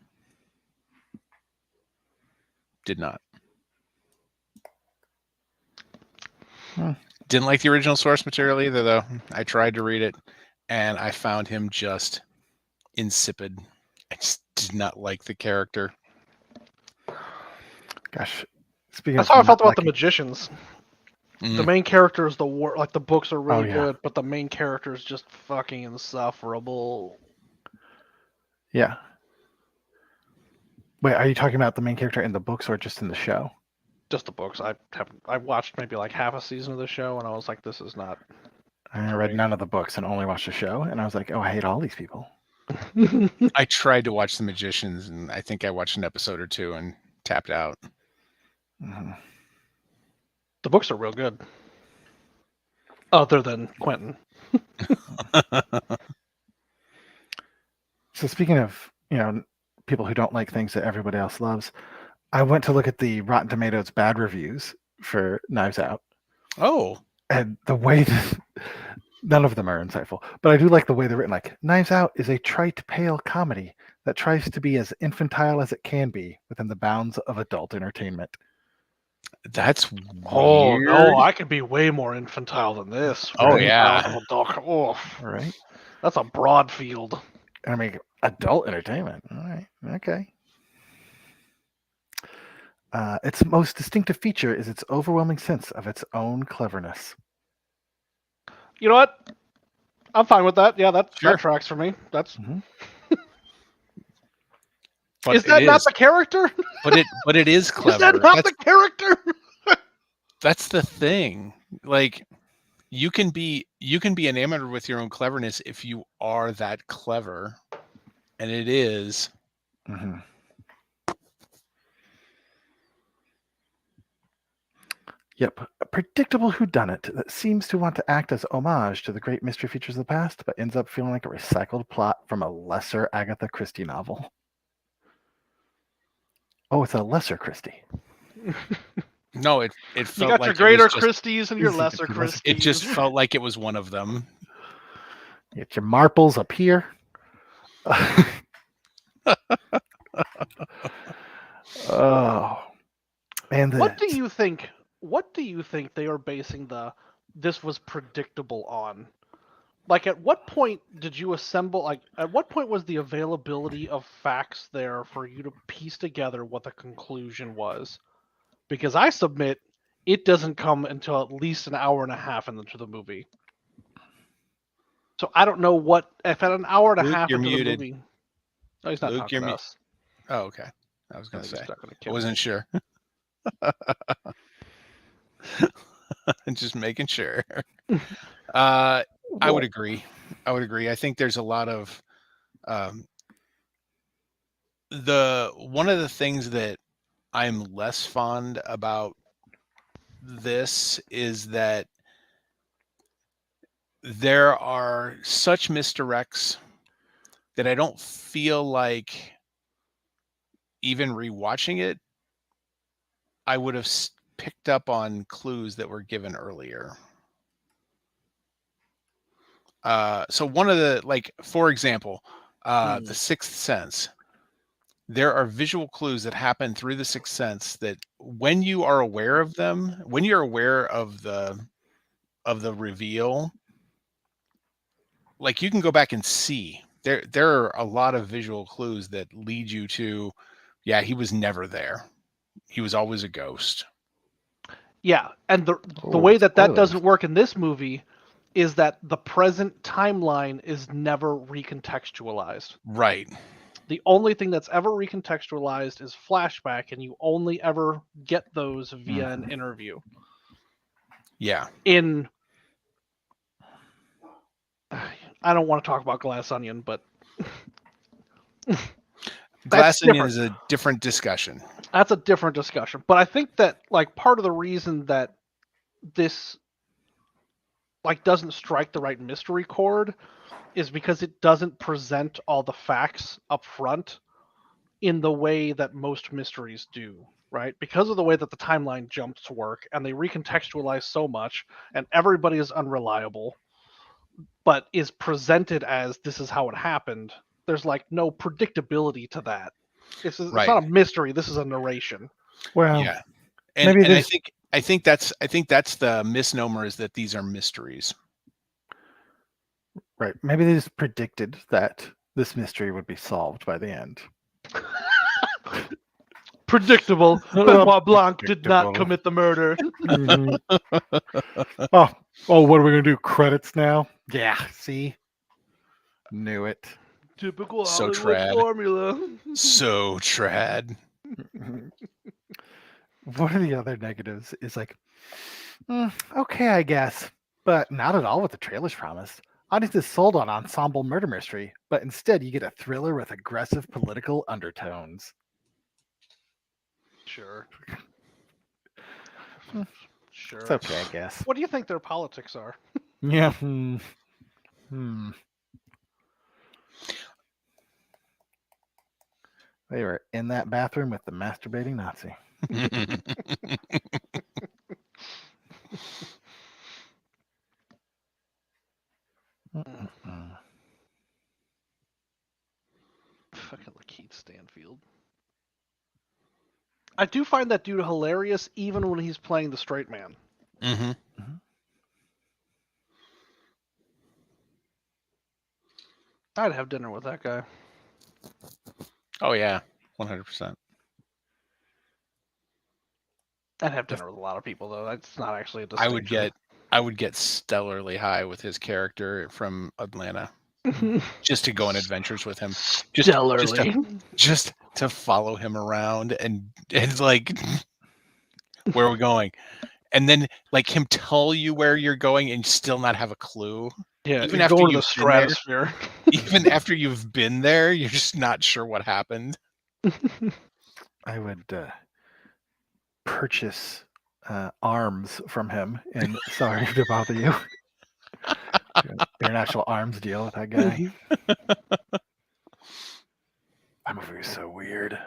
Did not. Didn't like the original source material either, though. I tried to read it, and I found him just insipid. I just did not like the character. Gosh, speaking That's of how I felt not about the liking- Magicians. The main character is the worst. Like the books are really yeah. good, but the main character is just fucking insufferable. Yeah. Wait, are you talking about the main character in the books or just in the show? Just the books. I watched maybe like half a season of the show, and I was like, this is not. I read none of the books and only watched the show, and I was like, oh, I hate all these people. I tried to watch The Magicians, and I think I watched an episode or two and tapped out. Mm-hmm. The books are real good. Other than Quentin. So speaking of, people who don't like things that everybody else loves, I went to look at the Rotten Tomatoes bad reviews for Knives Out. Oh. And the way that, none of them are insightful, but I do like the way they're written. Like, Knives Out is a trite, pale comedy that tries to be as infantile as it can be within the bounds of adult entertainment. That's weird. Oh no, I could be way more infantile than this. Oh yeah. All right. That's a broad field. I mean, adult entertainment. All right. Okay. Its most distinctive feature is its overwhelming sense of its own cleverness. You know what? I'm fine with that. Yeah, that Sure. tracks for me. That's. Mm-hmm. Is that not the character? But it is clever. Is that not the character? That's the thing. Like, you can be enamored with your own cleverness if you are that clever, and it is. Mm-hmm. Yep, a predictable whodunit that seems to want to act as homage to the great mystery features of the past, but ends up feeling like a recycled plot from a lesser Agatha Christie novel. Oh, it's a lesser Christie. No, it felt you got like your greater it was just, Christies and your lesser Christies. It just felt like it was one of them. You get your marbles up here. Oh, and what do you think they are basing this was predictable on? Like, at what point did you assemble? Like, at what point was the availability of facts there for you to piece together what the conclusion was? Because I submit it doesn't come until at least an hour and a half into the movie. So I don't know if at an hour and a half into the movie. No, he's not talking to us. Oh, okay. I was going to say. I I wasn't sure. Just making sure. I would agree. I think there's a lot of one of the things that I'm less fond about this is that there are such misdirects that I don't feel like even rewatching it, I would have picked up on clues that were given earlier. So one of the, like, for example, The Sixth Sense. There are visual clues that happen through The Sixth Sense that when you are aware of them, when you're aware of the reveal, like, you can go back and see there are a lot of visual clues that lead you to, yeah, he was never there. He was always a ghost. Yeah, and the way that doesn't work in this movie is that the present timeline is never recontextualized. Right. The only thing that's ever recontextualized is flashback, and you only ever get those via an interview. Yeah. I don't want to talk about Glass Onion, but Glass Onion is a different discussion. That's a different discussion. But I think that, like, part of the reason that this, like, doesn't strike the right mystery chord is because it doesn't present all the facts up front in the way that most mysteries do. right? Because of the way that the timeline jumps work, and they recontextualize so much, and everybody is unreliable, but is presented as this is how it happened. There's like no predictability to that. It's not a mystery. This is a narration. Well, yeah, and I think that's the misnomer, is that these are mysteries. Right. Maybe they just predicted that this mystery would be solved by the end. Predictable. Benoit Blanc did not commit the murder. Mm-hmm. oh, what are we gonna do? Credits now? Yeah. See, knew it. Typical So Hollywood trad. formula. So trad. What are the other negatives? Is like, okay, I guess, but not at all what the trailers promised. Audiences sold on ensemble murder mystery, but instead you get a thriller with aggressive political undertones. Sure. Sure. It's okay, I guess. What do you think their politics are? Yeah. They were in that bathroom with the masturbating Nazi. Fucking Lakeith Stanfield. I do find that dude hilarious, even when he's playing the straight man. Mm-hmm. I'd have dinner with that guy. Oh yeah, 100%. I'd have dinner with a lot of people, though. That's not actually a distinction. I would get stellarly high with his character from Atlanta, just to go on adventures with him. Just to follow him around and like, where are we going? And then like him tell you where you're going and still not have a clue. Yeah, even after you've the stratosphere. Even after you've been there, you're just not sure what happened. I would purchase arms from him and Sorry to Bother You. International arms deal with that guy. That movie was so weird.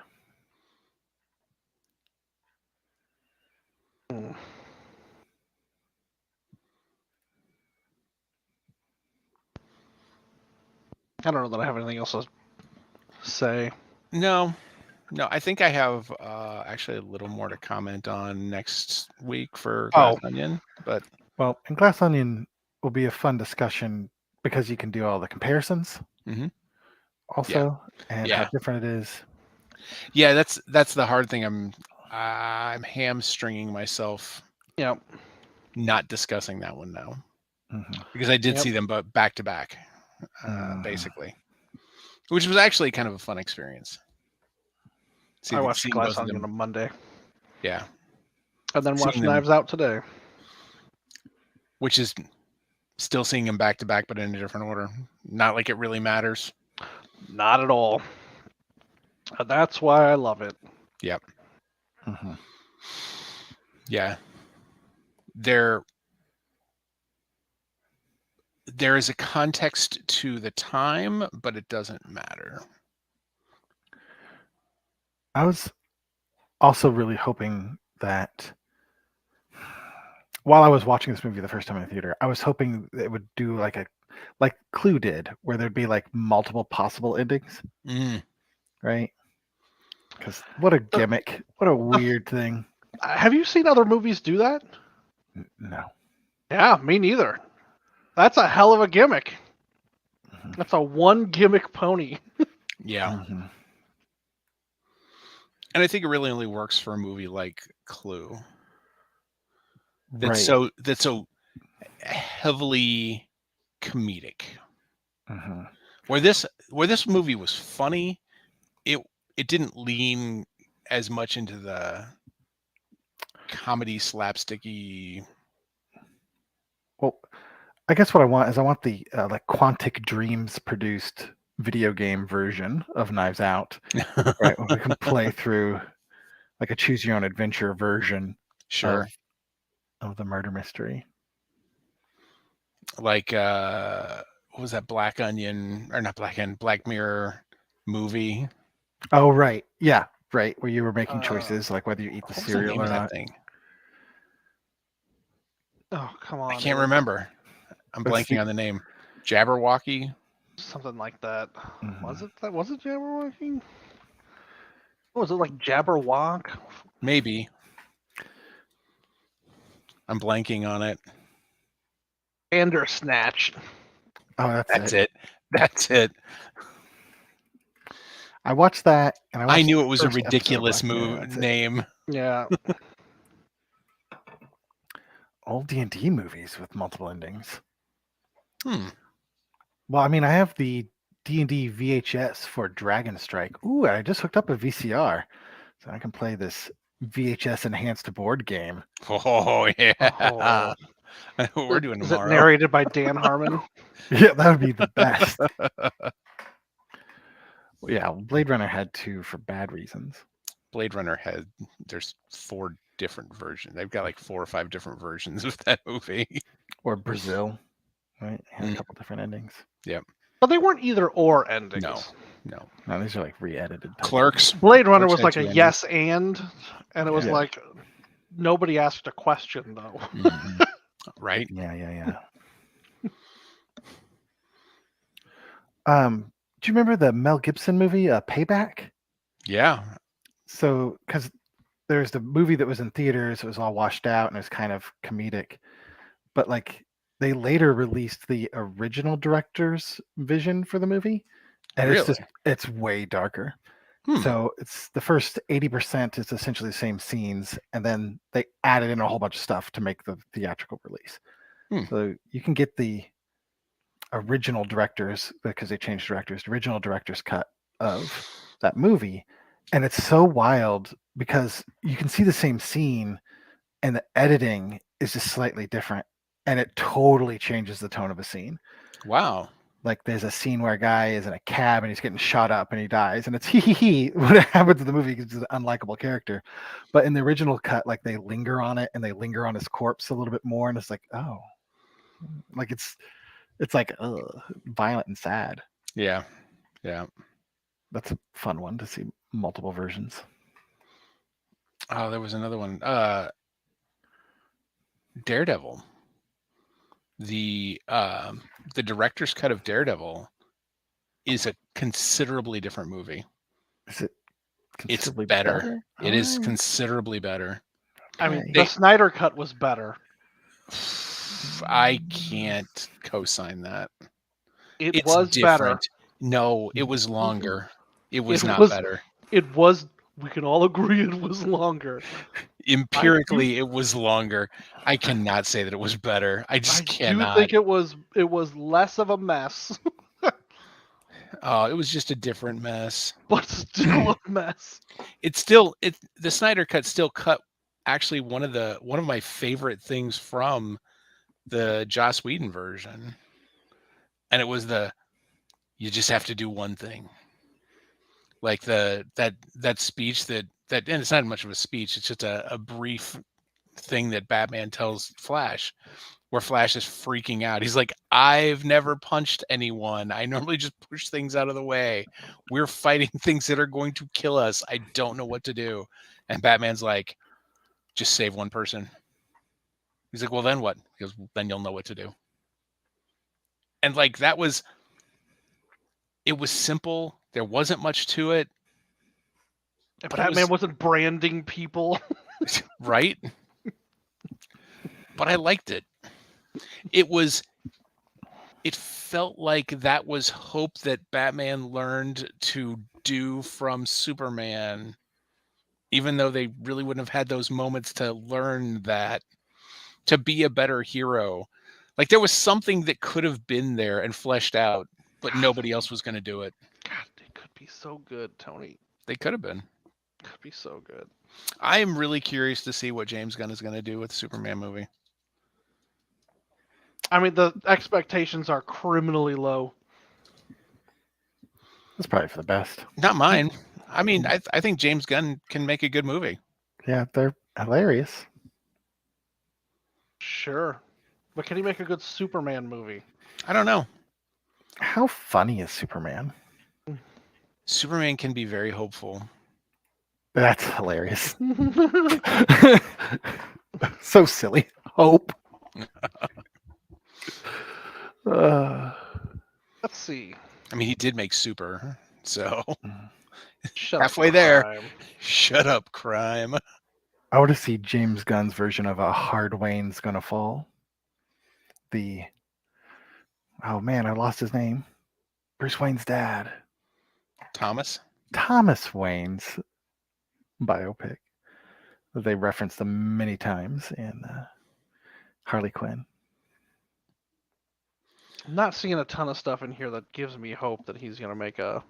I don't know that I have anything else to say. No, I think I have actually a little more to comment on next week for Glass Onion. But and Glass Onion will be a fun discussion because you can do all the comparisons. Mm-hmm. Also, and how different it is. Yeah, that's the hard thing. I'm hamstringing myself. Yeah. Not discussing that one now, because I did see them, but back to back, basically, which was actually kind of a fun experience. I watched Glass Onion on Monday. Yeah, and then watched Knives Out today, which is still seeing them back to back, but in a different order. Not like it really matters. Not at all. And that's why I love it. Yep. Yeah. There is a context to the time, but it doesn't matter. I was also really hoping that while I was watching this movie the first time in the theater, I was hoping it would do like Clue did, where there'd be like multiple possible endings. Right? Because what a gimmick. What a weird thing. Have you seen other movies do that? No. Yeah, me neither. That's a hell of a gimmick. That's a one gimmick pony. Yeah. And I think it really only works for a movie like Clue. That's so heavily comedic. Where this movie was funny, it didn't lean as much into the comedy slapsticky. Well, I guess what I want the like Quantic Dreams produced video game version of Knives Out, right? Where we can play through like a choose your own adventure version, of the murder mystery. Like what was that Black Mirror movie? Oh right, yeah. right? Where you were making choices like whether you eat the What was the cereal name or of that not. thing? Oh, come on. I can't remember. I'm Let's blanking see. on the name. Jabberwocky? Something like that. Mhm. Was it Jabberwocky? Was it like Jabberwock? Maybe. I'm blanking on it. Bandersnatch. Oh, That's it. That's it. I watched that, and I watched knew the it was a first episode, ridiculous like, yeah, that's it. name. Yeah. Old D&D movies with multiple endings. Hmm. Well, I mean, I have the D&D VHS for Dragon Strike. Ooh, I just hooked up a VCR, so I can play this VHS enhanced board game. Oh yeah. Oh. What we're doing Is it tomorrow. narrated by Dan Harmon? Yeah, that would be the best. Yeah, Blade Runner had 2 for bad reasons. Blade Runner there's 4 different versions. They've got like 4 or 5 different versions of that movie. Or Brazil, right? Had a couple different endings. Yep. But they weren't either or endings. No. No, these are like re-edited. Clerks. Blade Runner Clerks was had like 2 a endings. yes and it was Yeah. like nobody asked a question though. Mhm. Right? Yeah. Do you remember the Mel Gibson movie, Payback? Yeah. So, because there's the movie that was in theaters, it was all washed out and it's kind of comedic, but like they later released the original director's vision for the movie, and Really? it's way darker. Hmm. So it's the first 80% is essentially the same scenes, and then they added in a whole bunch of stuff to make the theatrical release. Hmm. So you can get the original directors, because they changed directors, the original director's cut of that movie, and it's so wild because you can see the same scene and the editing is just slightly different, and it totally changes the tone of a scene. Wow. Like there's a scene where a guy is in a cab and he's getting shot up and he dies, and it's hee what happens in the movie because he's an unlikable character. But in the original cut, like they linger on it and they linger on his corpse a little bit more, and it's like, oh, like it's like violent and sad. Yeah. That's a fun one to see multiple versions. Oh, there was another one. Daredevil. The director's cut of Daredevil is a considerably different movie. Is it It's considerably better. It is Oh, considerably better. I mean, okay. the Snyder cut was better. I can't co-sign that. It was different. better. No, it was longer. It was It not was- better. It was. We can all agree it was longer. Empirically, it was longer. I cannot say that it was better. I just I cannot. do think it was less of a mess, Oh, it was just a different mess. but still a mess. The Snyder cut still cut actually one of my favorite things from the Joss Whedon version. And it was you just have to do one thing. Like that speech that and it's not much of a speech, it's just a brief thing that Batman tells Flash, where Flash is freaking out. He's like, I've never punched anyone. I normally just push things out of the way. We're fighting things that are going to kill us. I don't know what to do. And Batman's like, just save one person. He's like, well, then what? He goes, then you'll know what to do. And like it was simple. There wasn't much to it. But Batman wasn't branding people. Right? But I liked it. It felt like that was hope that Batman learned to do from Superman, even though they really wouldn't have had those moments to learn that, to be a better hero. Like there was something that could have been there and fleshed out, but nobody else was going to do it. God, it could be so good, Tony. They could have been. Could be so good. I am really curious to see what James Gunn is going to do with the Superman movie. I mean, the expectations are criminally low. That's probably for the best. Not mine. I mean, I think James Gunn can make a good movie. Yeah, they're hilarious. Sure. But can he make a good Superman movie? I don't know. How funny is Superman? Superman can be very hopeful. That's hilarious. So silly. Hope. Let's see. I mean, he did make Super, so Shut halfway up, there. crime. Shut up, crime. I want to see James Gunn's version of A Hard Wayne's Gonna Fall. Oh man, I lost his name. Bruce Wayne's dad. Thomas Wayne's biopic. They referenced them many times in Harley Quinn. I'm not seeing a ton of stuff in here that gives me hope that he's gonna make a.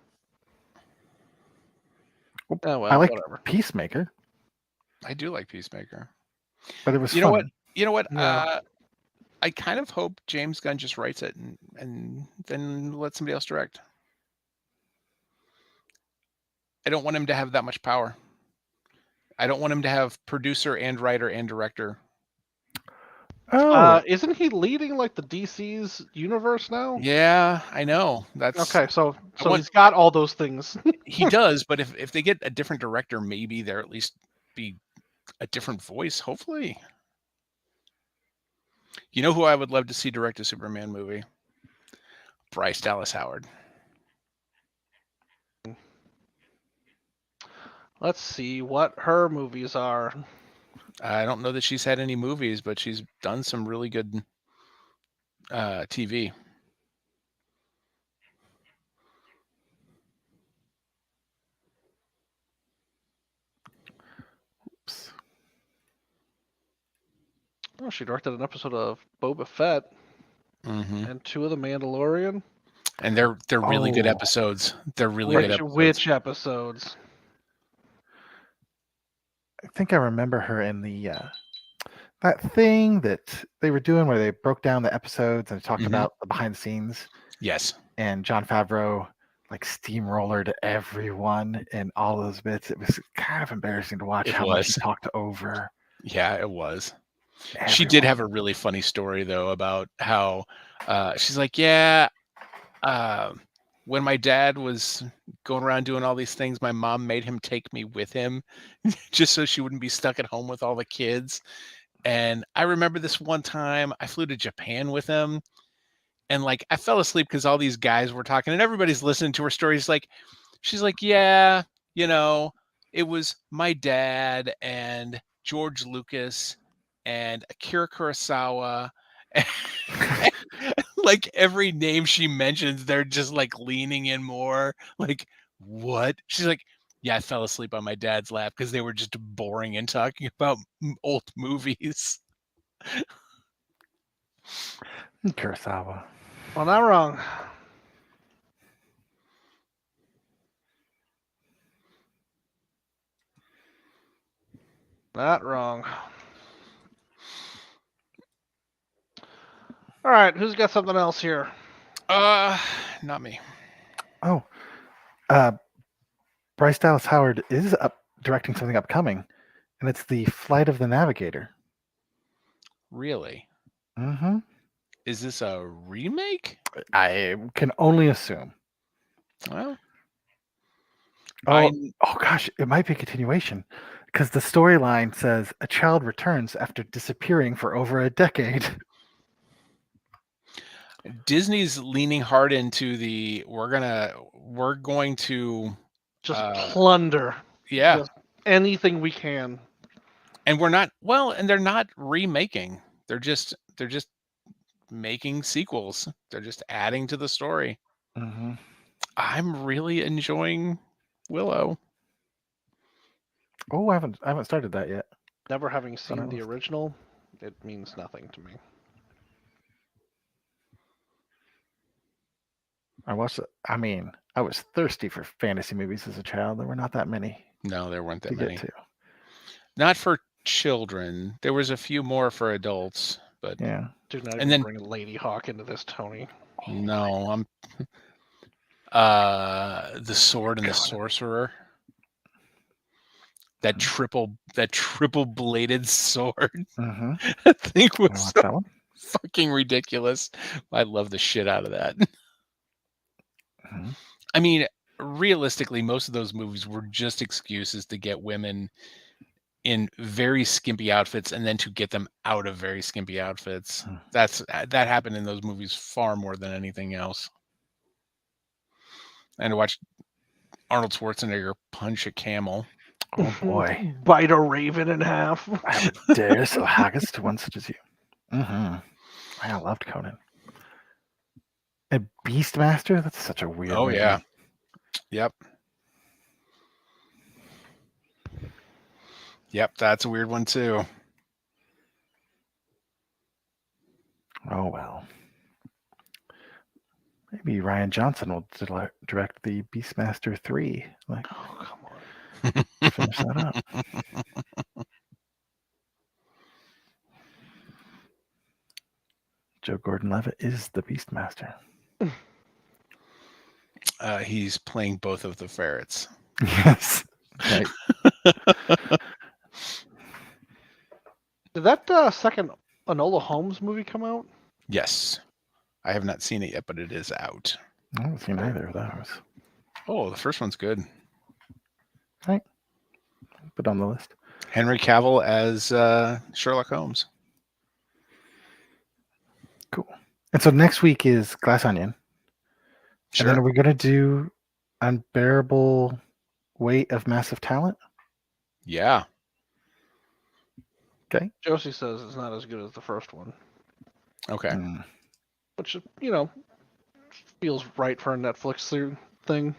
Oh well, I like whatever. Peacemaker, I do like Peacemaker. but it was You funny. know what? Yeah. I kind of hope James Gunn just writes it and then let somebody else direct. I don't want him to have that much power. I don't want him to have producer and writer and director. Oh, Isn't he leading like the DC's universe now? Yeah, I know. That's Okay, so he's got all those things. He does, but if they get a different director, maybe there at least be a different voice, hopefully. You know who I would love to see direct a Superman movie? Bryce Dallas Howard. Let's see what her movies are. I don't know that she's had any movies, but she's done some really good TV. oops. Oh, she directed an episode of Boba Fett Mm-hmm. and 2 of The Mandalorian. And they're really good episodes. They're really good episodes. Which episodes? I think I remember her in the that thing that they were doing where they broke down the episodes and talked about the behind the scenes. Yes. And Jon Favreau like steamrollered everyone in all those bits. It was kind of embarrassing to watch much he talked over. Yeah, it was. Everyone. She did have a really funny story though about how she's like, yeah, when my dad was going around doing all these things, my mom made him take me with him just so she wouldn't be stuck at home with all the kids. And I remember this one time I flew to Japan with him and like I fell asleep because all these guys were talking and everybody's listening to her stories. Like, she's like, yeah, you know, it was my dad and George Lucas and Akira Kurosawa. Like every name she mentions, they're just like leaning in more. Like, what? She's like, yeah, I fell asleep on my dad's lap because they were just boring and talking about old movies. Kurosawa. Well, not wrong. Not wrong. All right, who's got something else here? Not me. Oh, Bryce Dallas Howard is directing something upcoming, and it's The Flight of the Navigator. Really? Mm-hmm. Is this a remake? I can only assume. Well, oh gosh, it might be a continuation because the storyline says a child returns after disappearing for over a decade. Disney's leaning hard into the we're going to just plunder. Yeah. Just anything we can. And they're not remaking. They're just making sequels. They're just adding to the story. Mm-hmm. I'm really enjoying Willow. Oh, I haven't started that yet. Never having seen the original, it means nothing to me. I watched it. I mean, I was thirsty for fantasy movies as a child. There were not that many. No, there weren't that many. Get to. Not for children. There was a few more for adults, but yeah. Do not even bring Lady Hawk into this, Tony. No, I'm The Sword and the Sorcerer. That triple bladed sword. Mm-hmm. That thing was so fucking ridiculous. I love the shit out of that. Mm-hmm. I mean, realistically, most of those movies were just excuses to get women in very skimpy outfits and then to get them out of very skimpy outfits. That happened in those movies far more than anything else. And to watch Arnold Schwarzenegger punch a camel. Oh boy. Bite a raven in half. I would dare so haggis to one such as you. I loved Conan. A Beastmaster? That's such a weird movie. Yeah. Yep. Yep, that's a weird one too. Oh well. Maybe Rian Johnson will direct the Beastmaster 3. Like, oh, come on. Finish that up. Joe Gordon-Levitt is the Beastmaster. He's playing both of the ferrets. Yes. Right. Did that second Enola Holmes movie come out? Yes. I have not seen it yet, but it is out. I haven't seen either of those. Oh, the first one's good. Right. Put on the list. Henry Cavill as Sherlock Holmes. Cool. And so next week is Glass Onion. Sure. And then are we going to do Unbearable Weight of Massive Talent? Yeah. Okay. Josie says it's not as good as the first one. Okay. Which, feels right for a Netflix thing.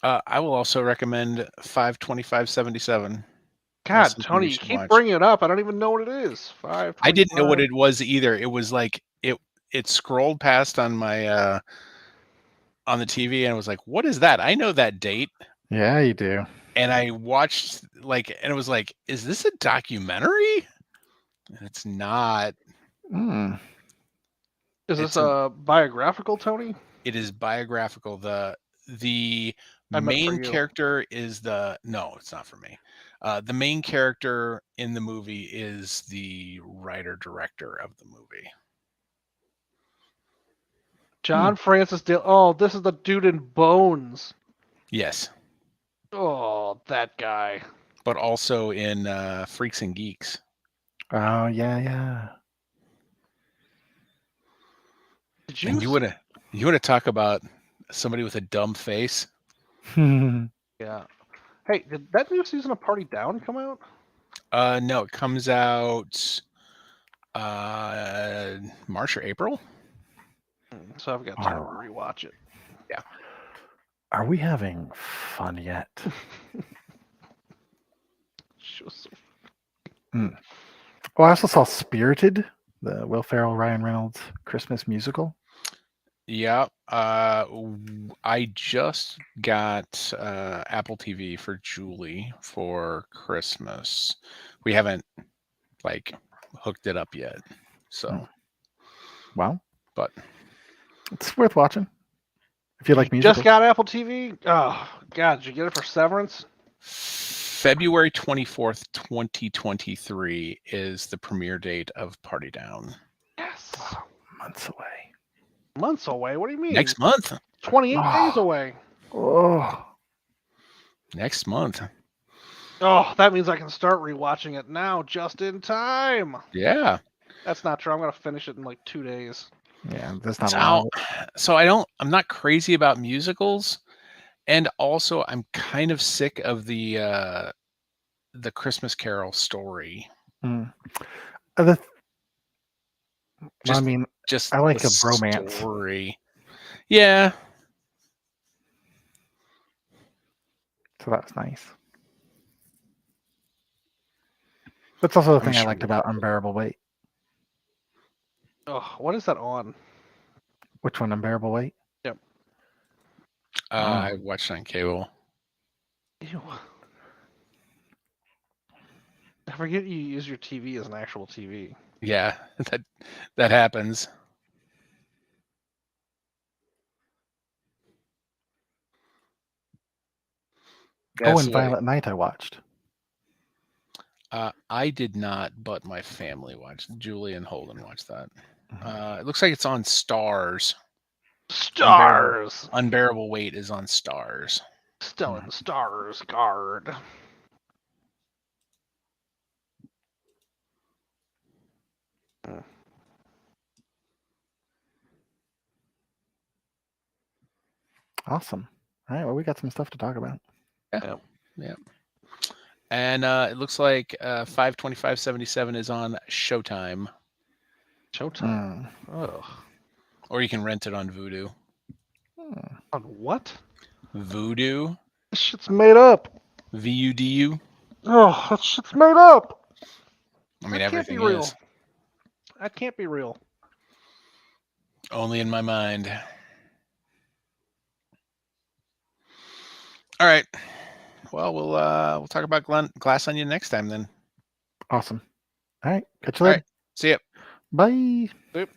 I will also recommend 52577. God, Tony, you keep bringing it up. I don't even know what it is. I didn't know what it was either. It was like it scrolled past on my on the TV and I was like, what is that? I know that date. Yeah, you do. And I watched and it was like, is this a documentary? And it's not. Is this a biographical, Tony? It is biographical. The main character is no, it's not for me. The main character in the movie is the writer-director of the movie. John Francis Dale. Oh, this is the dude in Bones. Yes. Oh, that guy. But also in Freaks and Geeks. Oh, yeah. Did you? And you want to talk about somebody with a dumb face? Yeah. Hey, did that new season of Party Down come out? No, it comes out March or April. So I've got time to rewatch it. Yeah. Are we having fun yet? Well, I also saw Spirited, the Will Ferrell, Ryan Reynolds Christmas musical. Yeah. I just got Apple TV for Julie for Christmas. We haven't hooked it up yet. So. Well. But. It's worth watching. If you like music. Just got Apple TV? Oh, God. Did you get it for Severance? February 24th, 2023 is the premiere date of Party Down. Yes. Oh, months away. Months away? What do you mean? Next month. 28 days away. Oh. Next month. Oh, that means I can start rewatching it now just in time. Yeah. That's not true. I'm going to finish it in 2 days. Yeah, that's not long. So I'm not crazy about musicals, and also I'm kind of sick of the Christmas Carol story. I just I like a bromance story. Yeah. So that's nice. That's also the thing I liked about Unbearable Weight. Oh, what is that on? Which one, Unbearable Weight? Yep. I watched it on cable. Ew. I forget you use your TV as an actual TV. Yeah, that happens. And Violent Night I watched. I did not, but my family watched. Julie and Holden watched that. It looks like it's on Stars. Stars. Unbearable Weight is on Stars. Stellan Stars Guard. Awesome. All right. Well, we got some stuff to talk about. Yeah. And it looks like 5/25/77 is on Showtime. Showtime. Ugh. Or you can rent it on Vudu. On what? Vudu. This shit's made up. VUDU. Oh, that shit's made up. I mean, That can't be everything real. is. That can't be real. Only in my mind. All right. Well, we'll talk about Glass Onion next time then. Awesome. All right. Catch you All later. right. See ya. Bye. Boop.